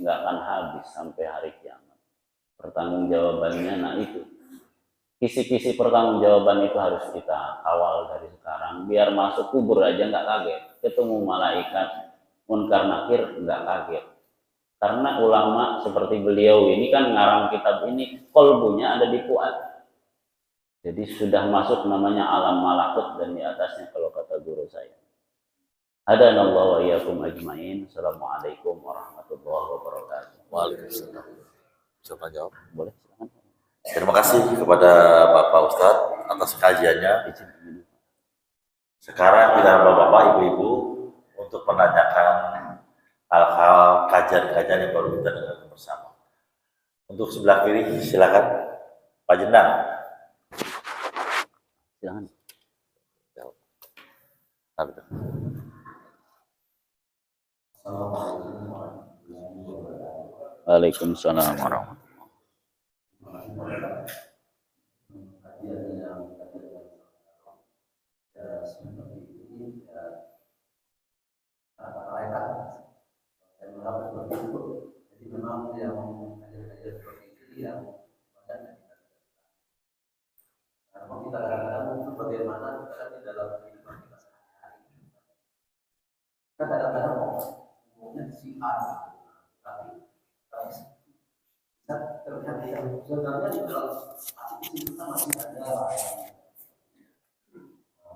nggak akan habis sampai hari kiamat. Pertanggungjawabannya, nah itu. Kisi-kisi pertanggungjawaban itu harus kita kawal dari sekarang. Biar masuk kubur aja nggak kaget. Ketemu malaikat, munkar nakir nggak kaget. Karena ulama seperti beliau ini kan ngarang kitab ini, kolbunya ada di fuad. Jadi sudah masuk namanya alam malakut dan di atasnya kalau kata guru saya. Hadanallahu wa iyyakum ajmain. Assalamualaikum warahmatullahi wabarakatuh.
Waalaikumsalam. Siapa jawab?
Boleh silakan.
Terima kasih kepada Bapak Ustadz atas kajiannya. Sekarang kita Bapak Ibu untuk menanyakan hal-hal kajian-kajian yang baru kita dengar bersama. Untuk sebelah kiri silakan Pak Jendang.
Silakan. Waalaikumsalam warahmatullahi
Jadi memang yang kajian-kajian seperti ini yang banyak karena kita kadang-kadang itu bagaimana kita di dalam kehidupan kita sehari-hari. Kita kadang-kadang ngomongnya si A, tapi bisa terlihat yang sebenarnya di dalam hati kita masih ada lain.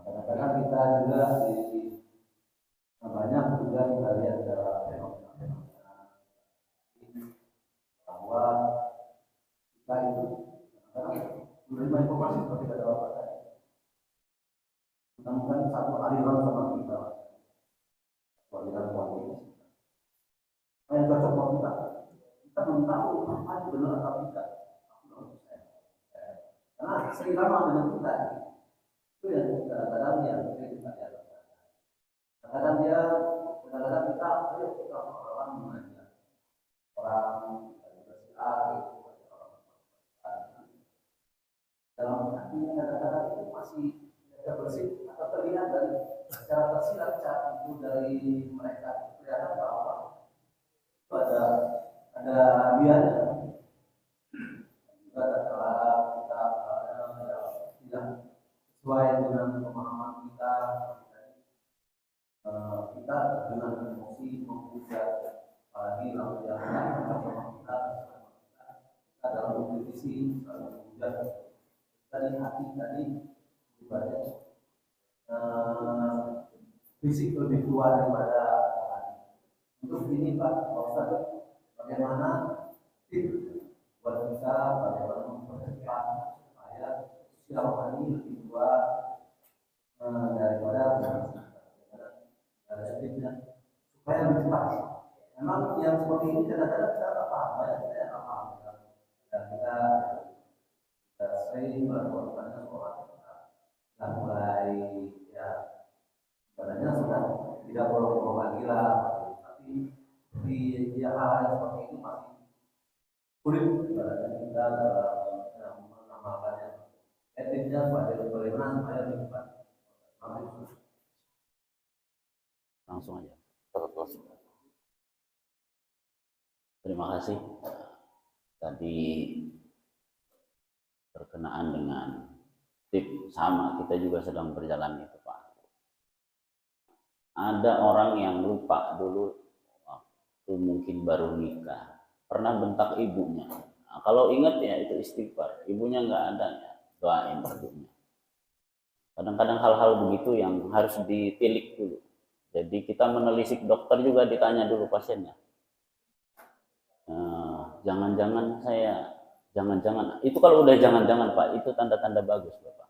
Kadang-kadang kita juga banyak juga kita lihat dalam fenomena bahwa kita itu menerima informasi seperti kata Bapak tadi. Menemukan satu aliran sama kita, aliran kualitas. Apa yang cocok sama kita? Kita belum tahu apa yang benar atau tidak. Karena seirama dengan kita itu yang kadang-kadang yang kita lihat. Kadang-kadang dia, kadang-kadang kita, ayo kita orang mengajar orang dari bersiar itu dalam hatinya kadang-kadang itu masih tidak bersih atau terlihat dari secara tersirat itu dari mereka kelihatan bahwa itu ada biarnya juga adalah kita tidak sesuai dengan pemahaman kita. Kita dengan emosi menghujat apalagi lalu yang lain sama kita dalam mengkritisi menghujat tadi hati tadi ibadah fisik lebih kuat daripada untuk ini Pak Ustaz bagaimana tips buat kita bagaimana mempercepat supaya sosial rohani lebih kuat daripada tipsnya supaya lebih cepat. Memang yang seperti ini kadang-kadang kita tak paham, banyak kita yang tak paham dan kita sering melakukan sekolah dan mulai ya sebenarnya sudah tidak bolong-bolong lagi lah, tapi di hal yang seperti itu masih sulit sebenarnya kita dalam mengamalkannya. Etiknya bagaimana supaya lebih cepat.
langsung aja. Terima kasih. Tadi berkenaan dengan tip sama, kita juga sedang berjalan itu Pak. Ada orang yang lupa dulu waktu mungkin baru nikah, pernah bentak ibunya. Nah, kalau ingat ya itu istighfar, ibunya nggak ada ya doain ibunya. Kadang-kadang hal-hal begitu yang harus ditilik dulu. Jadi kita menelisik dokter juga ditanya dulu pasiennya. Jangan-jangan itu kalau udah jangan-jangan Pak, itu tanda-tanda bagus Bapak.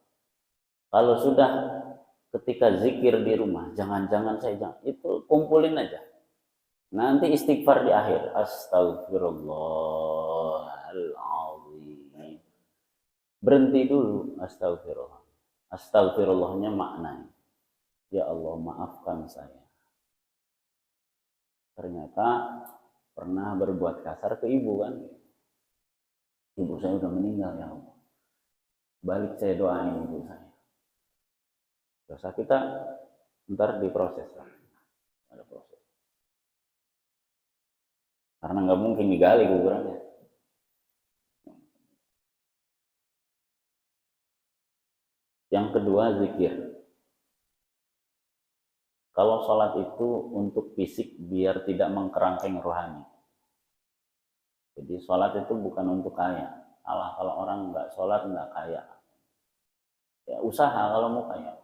Kalau sudah ketika zikir di rumah, jangan-jangan itu kumpulin aja. Nanti istighfar di akhir, astagfirullahaladzim. Berhenti dulu, astagfirullah. Astagfirullahnya maknanya, ya Allah maafkan saya. Ternyata pernah berbuat kasar ke ibu kan. Ibu saya udah meninggal ya Allah. Balik saya doain ibu saya. Dosa kita ntar diproses lah. Ada proses. Karena nggak mungkin digali kuburannya. Yang kedua zikir. Kalau sholat itu untuk fisik biar tidak mengkerangkeng rohani. Jadi sholat itu bukan untuk kaya. Allah kalau orang nggak sholat nggak kaya. Ya usaha kalau mukanya.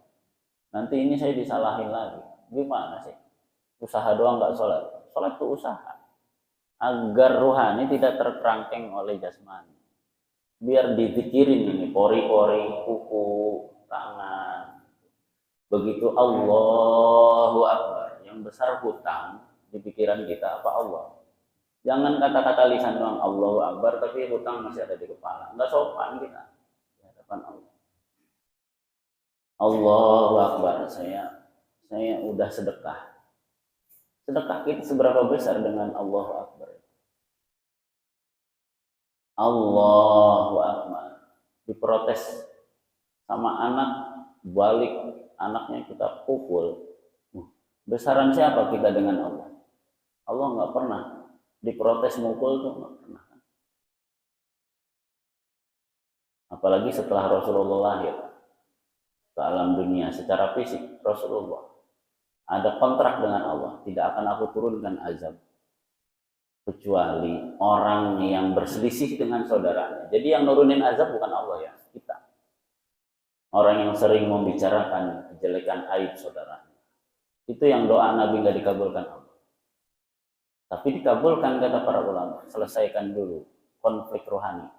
Nanti ini saya disalahin lagi. Gimana sih? Usaha doang nggak sholat. Sholat itu usaha. Agar ruhani tidak terkerangkeng oleh jasmani. Biar dipikirin ini pori-pori, kuku, tangan. Begitu Allahu Akbar. Yang besar hutang di pikiran kita apa Allah. Jangan kata-kata lisan doang Allahu Akbar tapi hutang masih ada di kepala. Nggak sopan kita di hadapan Allah. Allahu Akbar, saya udah sedekah. Sedekah kita seberapa besar dengan Allahu Akbar? Allahu Akbar. Diprotes sama anak, balik anaknya kita pukul. Besaran siapa kita dengan Allah? Allah nggak pernah diprotes mukul tuh nggak pernah. Apalagi setelah Rasulullah lahir ke alam dunia secara fisik, Rasulullah ada kontrak dengan Allah, tidak akan aku turunkan azab kecuali orang yang berselisih dengan saudaranya. Jadi yang nurunin azab bukan Allah ya, kita. Orang yang sering membicarakan kejelekan aib saudaranya. Itu yang doa Nabi nggak dikabulkan Allah. Tapi dikabulkan kata para ulama, selesaikan dulu konflik rohani,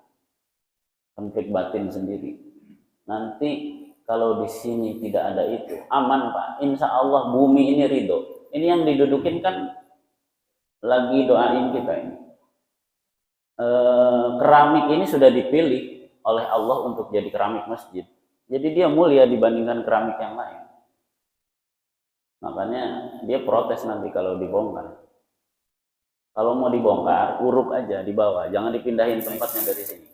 konflik batin sendiri. Nanti kalau di sini tidak ada itu, aman Pak. Insya Allah bumi ini ridho. Ini yang didudukin kan lagi doain kita ini. Keramik ini sudah dipilih oleh Allah untuk jadi keramik masjid. Jadi dia mulia dibandingkan keramik yang lain. Makanya dia protes nanti kalau dibongkar. Kalau mau dibongkar, uruk aja di bawah. Jangan dipindahin tempatnya dari sini.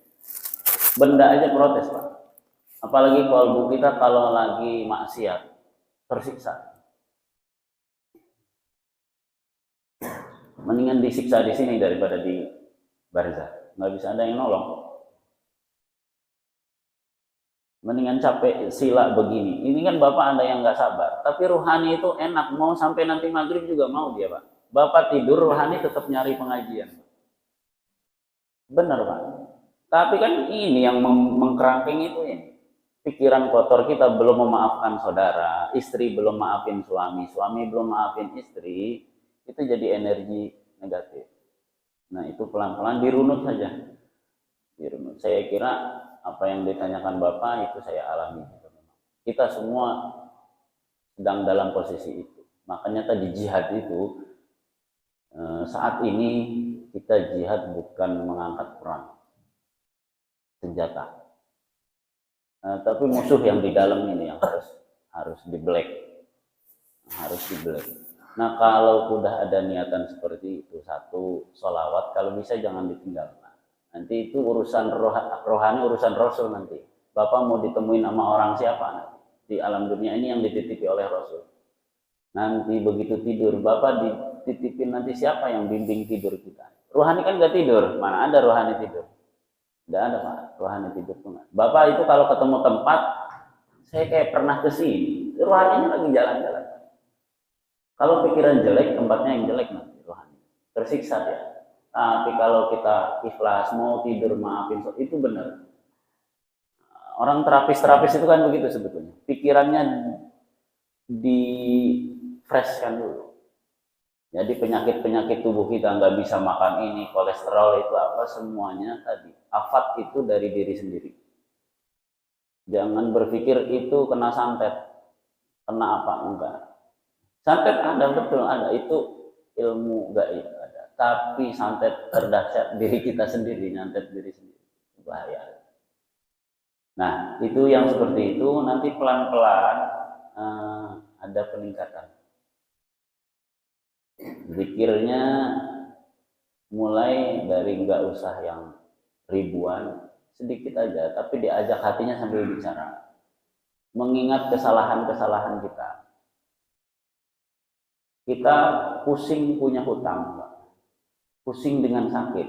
Benda aja protes Pak. Apalagi kalbu kita kalau lagi maksiat, tersiksa. Mendingan disiksa di sini daripada di barzah. Nggak bisa ada yang nolong. Mendingan capek sila begini. Ini kan Bapak ada yang nggak sabar. Tapi ruhani itu enak. Mau sampai nanti maghrib juga mau dia Pak. Bapak tidur, ruhani tetap nyari pengajian. Benar Pak. Tapi kan ini yang mengkerangkeng itu ya. Pikiran kotor kita belum memaafkan saudara, istri belum maafin suami, suami belum maafin istri, itu jadi energi negatif. Nah itu pelan-pelan dirunut saja. Dirunut. Saya kira apa yang ditanyakan Bapak itu saya alami. Kita semua sedang dalam posisi itu. Makanya tadi jihad itu, saat ini kita jihad bukan mengangkat perang, senjata. Tapi musuh yang di dalam ini yang harus di black, Nah kalau sudah ada niatan seperti itu, satu sholawat kalau bisa jangan ditinggalkan. Nanti itu urusan rohani, urusan Rasul nanti. Bapak mau ditemuin sama orang siapa nanti di alam dunia ini yang dititipi oleh Rasul. Nanti begitu tidur, Bapak dititipin nanti siapa yang bimbing tidur kita? Rohani kan nggak tidur, mana ada rohani tidur? Tidak ada Pak, rohani tidur tuh nggak. Bapak itu kalau ketemu tempat, saya kayak pernah ke sini, rohaninya lagi jalan-jalan. Kalau pikiran jelek, tempatnya yang jelek nanti rohani. Tersiksa dia. Tapi kalau kita ikhlas, mau tidur, maafin, itu benar. Orang terapis itu kan begitu sebetulnya. Pikirannya di freshkan dulu. Jadi penyakit-penyakit tubuh kita nggak bisa makan ini, kolesterol itu apa, semuanya tadi. Afat itu dari diri sendiri. Jangan berpikir itu kena santet. Kena apa? Enggak. Santet ada, betul ada. Itu ilmu gaib ada. Tapi santet terdahsyat diri kita sendiri, nyantet diri sendiri. Bahaya. Nah, itu yang seperti itu nanti pelan-pelan ada peningkatan. Zikirnya mulai dari nggak usah yang ribuan, sedikit aja, tapi diajak hatinya sambil bicara, mengingat kesalahan-kesalahan kita. Kita pusing punya hutang, pusing dengan sakit.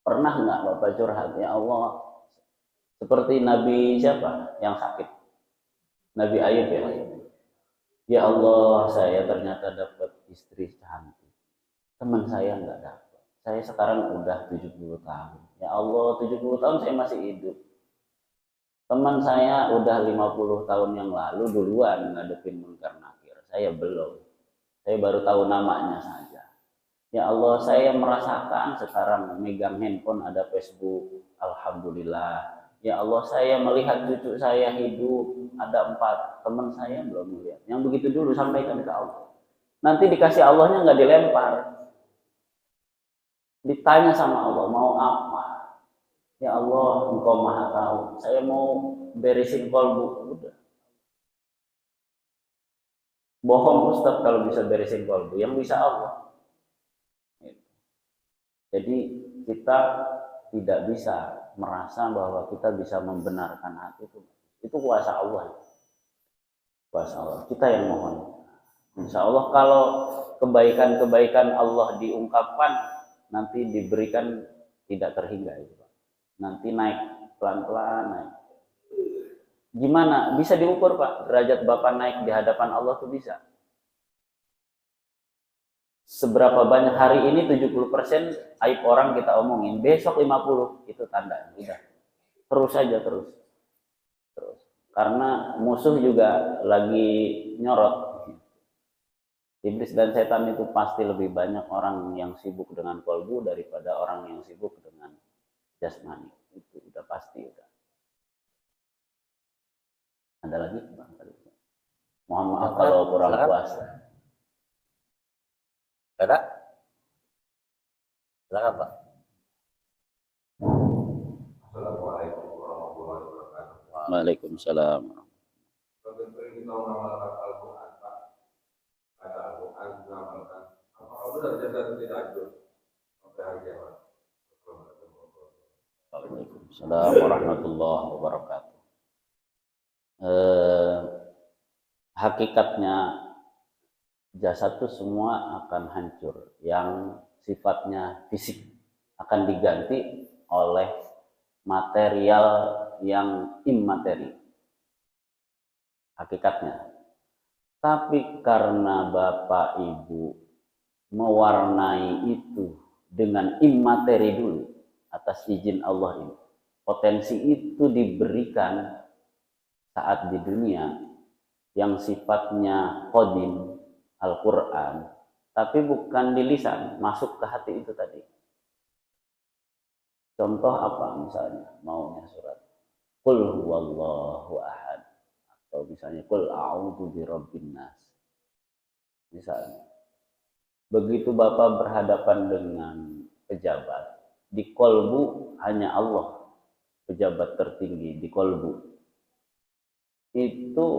Pernah nggak Bapak curhat, ya Allah, seperti Nabi siapa yang sakit? Nabi Ayub ya. Ya Allah, saya ternyata dapat istri cantik. Teman saya nggak dapat. Saya sekarang udah 70 tahun. Ya Allah, 70 tahun saya masih hidup. Teman saya udah 50 tahun yang lalu duluan ngadepin munkar nakir. Saya belum. Saya baru tahu namanya saja. Ya Allah, saya merasakan sekarang megang handphone ada Facebook. Alhamdulillah. Ya Allah, saya melihat cucu saya hidup, ada 4. Teman saya belum melihat. Yang begitu dulu sampaikan ke Allah. Nanti dikasih Allahnya nggak dilempar. Ditanya sama Allah, mau apa? Ya Allah, Engkau Maha Tahu. Saya mau beresin kolbu. Udah. Bohong Ustaz kalau bisa beresin kolbu. Yang bisa Allah. Jadi kita tidak bisa merasa bahwa kita bisa membenarkan hati itu. Itu kuasa Allah. Kuasa Allah. Kita yang mohon. Insya Allah kalau kebaikan-kebaikan Allah diungkapkan, nanti diberikan tidak terhingga. Nanti naik pelan-pelan naik. Gimana? Bisa diukur Pak, derajat Bapak naik di hadapan Allah tuh bisa. Seberapa banyak hari ini 70% aib orang kita omongin, besok 50 itu tanda. Udah. Terus saja terus. Karena musuh juga lagi nyorot. Iblis dan setan itu pasti lebih banyak orang yang sibuk dengan kolbu daripada orang yang sibuk dengan jasmani. Itu udah pasti udah. Ada lagi Bang? Mohon maaf kalau kurang puas.
Ada? Silakan Pak.
Assalamualaikum warahmatullahi wabarakatuh.
Waalaikumsalam.
Bagaimana kita mengamalkan Al-Quran, Pak? Kata Al-Quran mengamalkan. Apakah benar jasa itu tidak hancur sampai hari kiamat?
Waalaikumsalam warahmatullahi wabarakatuh. Hakikatnya jasad itu semua akan hancur. Yang sifatnya fisik akan diganti oleh material yang immateri. Hakikatnya. Tapi karena Bapak Ibu mewarnai itu dengan immateri dulu atas izin Allah ini. Potensi itu diberikan saat di dunia yang sifatnya qadim Al-Quran, tapi bukan di lisan, masuk ke hati itu tadi. Contoh apa misalnya? Maunya surat Qul huwallahu ahad, atau misalnya Qul a'udzu birabbin nas. Misalnya, begitu Bapak berhadapan dengan pejabat, di kolbu hanya Allah, pejabat tertinggi di kolbu. Itu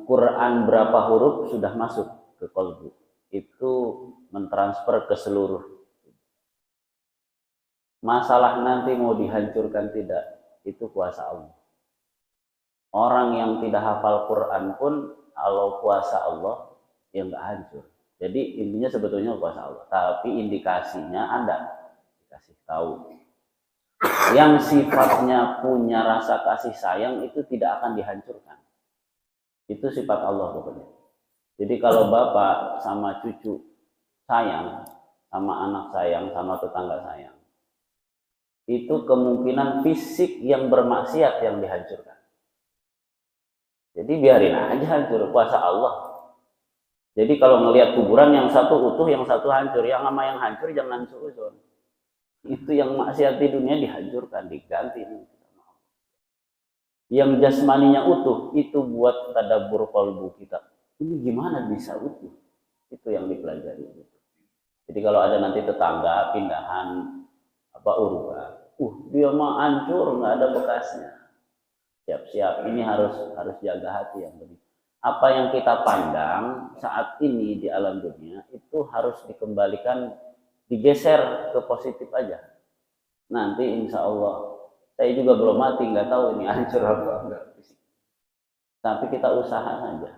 Quran berapa huruf sudah masuk ke kolbu. Itu mentransfer ke seluruh. Masalah nanti mau dihancurkan tidak, itu kuasa Allah. Orang yang tidak hafal Quran pun, kalau kuasa Allah, ya nggak hancur. Jadi intinya sebetulnya kuasa Allah. Tapi indikasinya ada. Dikasih tahu. Yang sifatnya punya rasa kasih sayang itu tidak akan dihancurkan. Itu sifat Allah pokoknya. Jadi kalau bapak sama cucu sayang, sama anak sayang, sama tetangga sayang, itu kemungkinan fisik yang bermaksiat yang dihancurkan. Jadi biarin aja hancur, kuasa Allah. Jadi kalau ngelihat kuburan yang satu utuh, yang satu hancur, yang sama yang hancur jangan suuzon. Itu yang maksiat di dunia dihancurkan, diganti. Yang jasmaninya utuh, itu buat tadabbur qalbu kita. Ini gimana bisa utuh? Itu yang dipelajari. Jadi kalau ada nanti tetangga pindahan urban, dia mah hancur, nggak ada bekasnya. Siap-siap, ini harus jaga hati yang lebih. Apa yang kita pandang saat ini di alam dunia itu harus dikembalikan, digeser ke positif aja. Nanti insya Allah, saya juga belum mati, nggak tahu ini hancur apa enggak. Tapi kita usaha saja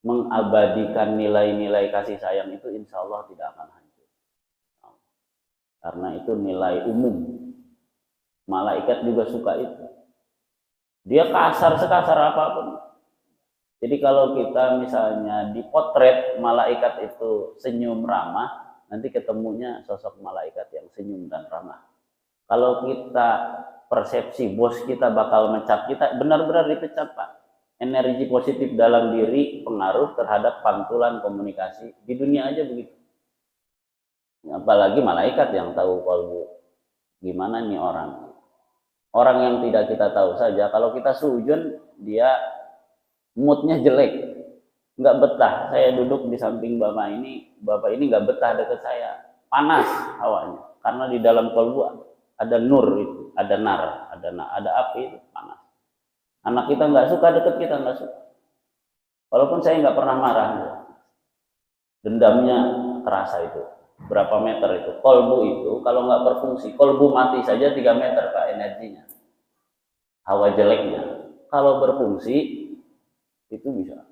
mengabadikan nilai-nilai kasih sayang itu, insya Allah tidak akan hancur. Karena itu nilai umum. Malaikat juga suka itu. Dia kasar sekasar apapun. Jadi kalau kita misalnya dipotret malaikat itu senyum ramah, nanti ketemunya sosok malaikat yang senyum dan ramah. Kalau kita persepsi bos kita bakal mecat kita, benar-benar dipecat Pak. Energi positif dalam diri pengaruh terhadap pantulan komunikasi di dunia aja begitu. Apalagi malaikat yang tahu kalbu. Gimana nih orang? Orang yang tidak kita tahu saja, kalau kita sujud dia moodnya jelek, nggak betah. Saya duduk di samping bapak ini nggak betah dekat saya, panas hawanya, karena di dalam kalbu ada nur itu, ada nar, ada api itu panas. Anak kita nggak suka deket kita, nggak suka. Walaupun saya nggak pernah marah, dendamnya terasa itu. Berapa meter itu? Kolbu itu kalau nggak berfungsi, kolbu mati saja 3 meter Pak energinya. Hawa jeleknya. Kalau berfungsi itu bisa.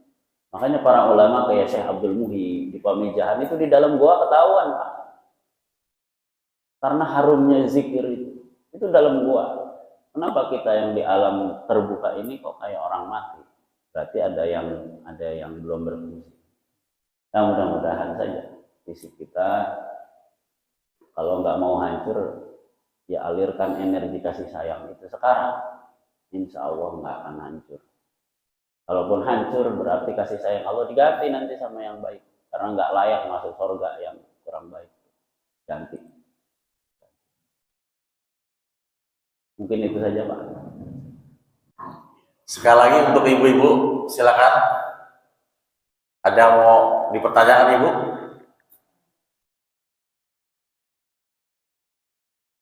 Makanya para ulama kayak Syekh Abdul Muhi di Pamijahan itu di dalam gua ketahuan Pak. Karena harumnya zikir itu dalam gua. Kenapa kita yang di alam terbuka ini kok kayak orang mati? Berarti ada yang belum berfungsi. Nah, mudah-mudahan saja fisik kita kalau nggak mau hancur, ya alirkan energi kasih sayang itu sekarang. Insya Allah nggak akan hancur. Kalaupun hancur berarti kasih sayang Allah diganti nanti sama yang baik. Karena nggak layak masuk surga yang kurang baik. Ganti. Mungkin itu saja Pak.
Sekali lagi untuk ibu-ibu, silakan. Ada mau dipertanyakan ibu?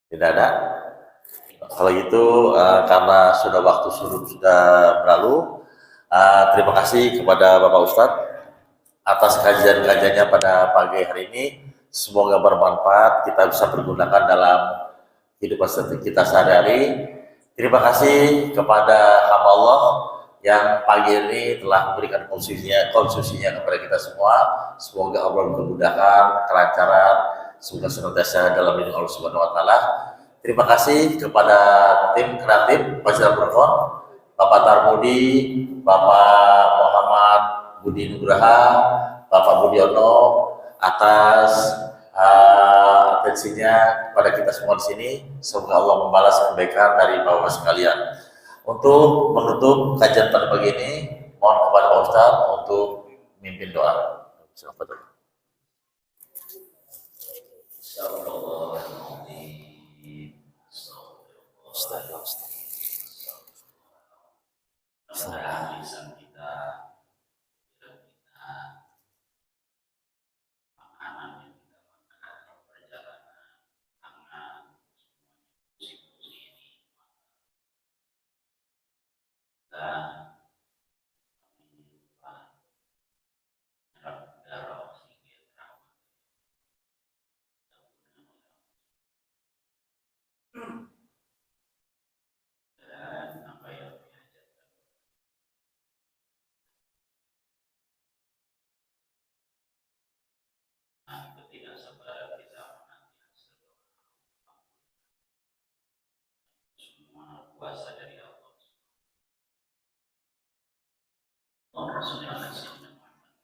Tidak ada. Kalau gitu karena waktu sudah berlalu, terima kasih kepada Bapak Ustadz atas kajian-kajiannya pada pagi hari ini. Semoga bermanfaat, kita bisa pergunakan dalam kehidupan kita sehari-hari. Terima kasih kepada hamba Allah yang pagi ini telah memberikan konstitusinya kepada kita semua. Semoga Allah memudahkan, kelancaran, semoga senantiasa dalam lindungan Allah Subhanahu wa taala. Terima kasih kepada tim kreatif Majelis Al-Furqan, Bapak Tarmudi, Bapak Muhammad Budi Nugraha, Bapak Budiono atas atensinya kepada kita semua di sini. Semoga Allah membalas kebaikan dari Bapak sekalian. Untuk menutup kajian pada pagi ini, mohon kepada Pak Ustadz untuk memimpin doa.
Kuasa dari Allah. Allahumma shalli ala sayyidina Muhammad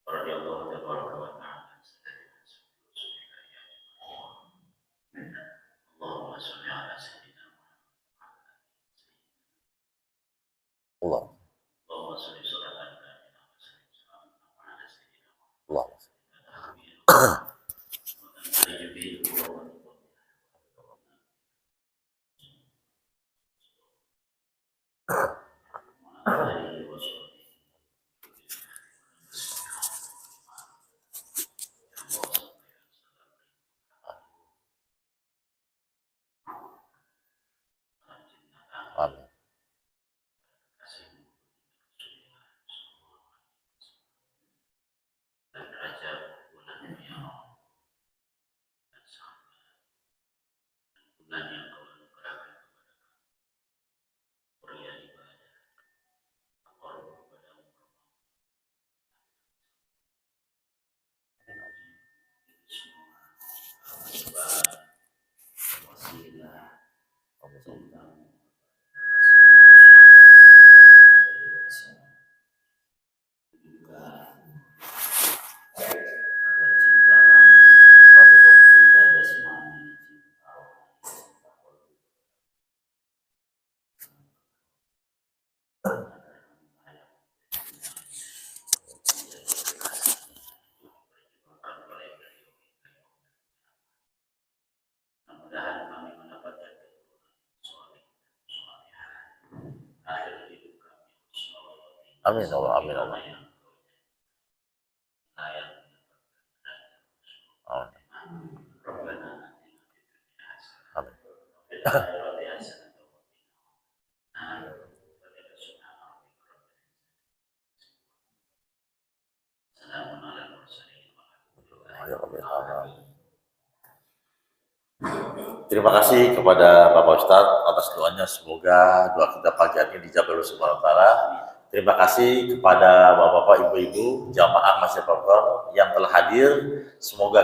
radhiyallahu tabaraka wa ta'ala. Allahumma shalli ala sayyidina
Allah.
Allahumma shalli salatan kamilatan wa sallim ala sayyidina
Allah. Amin. Amin Allah, amin Allah. Amin. Amin. Terima kasih kepada Bapak Ustadz atas doanya. Semoga doa kita pagi hari ini dijawab oleh Subhanahu wa Ta'ala. Terima kasih kepada bapak-bapak, ibu-ibu, jamaah Masjid Al-Qur'an yang telah hadir. Semoga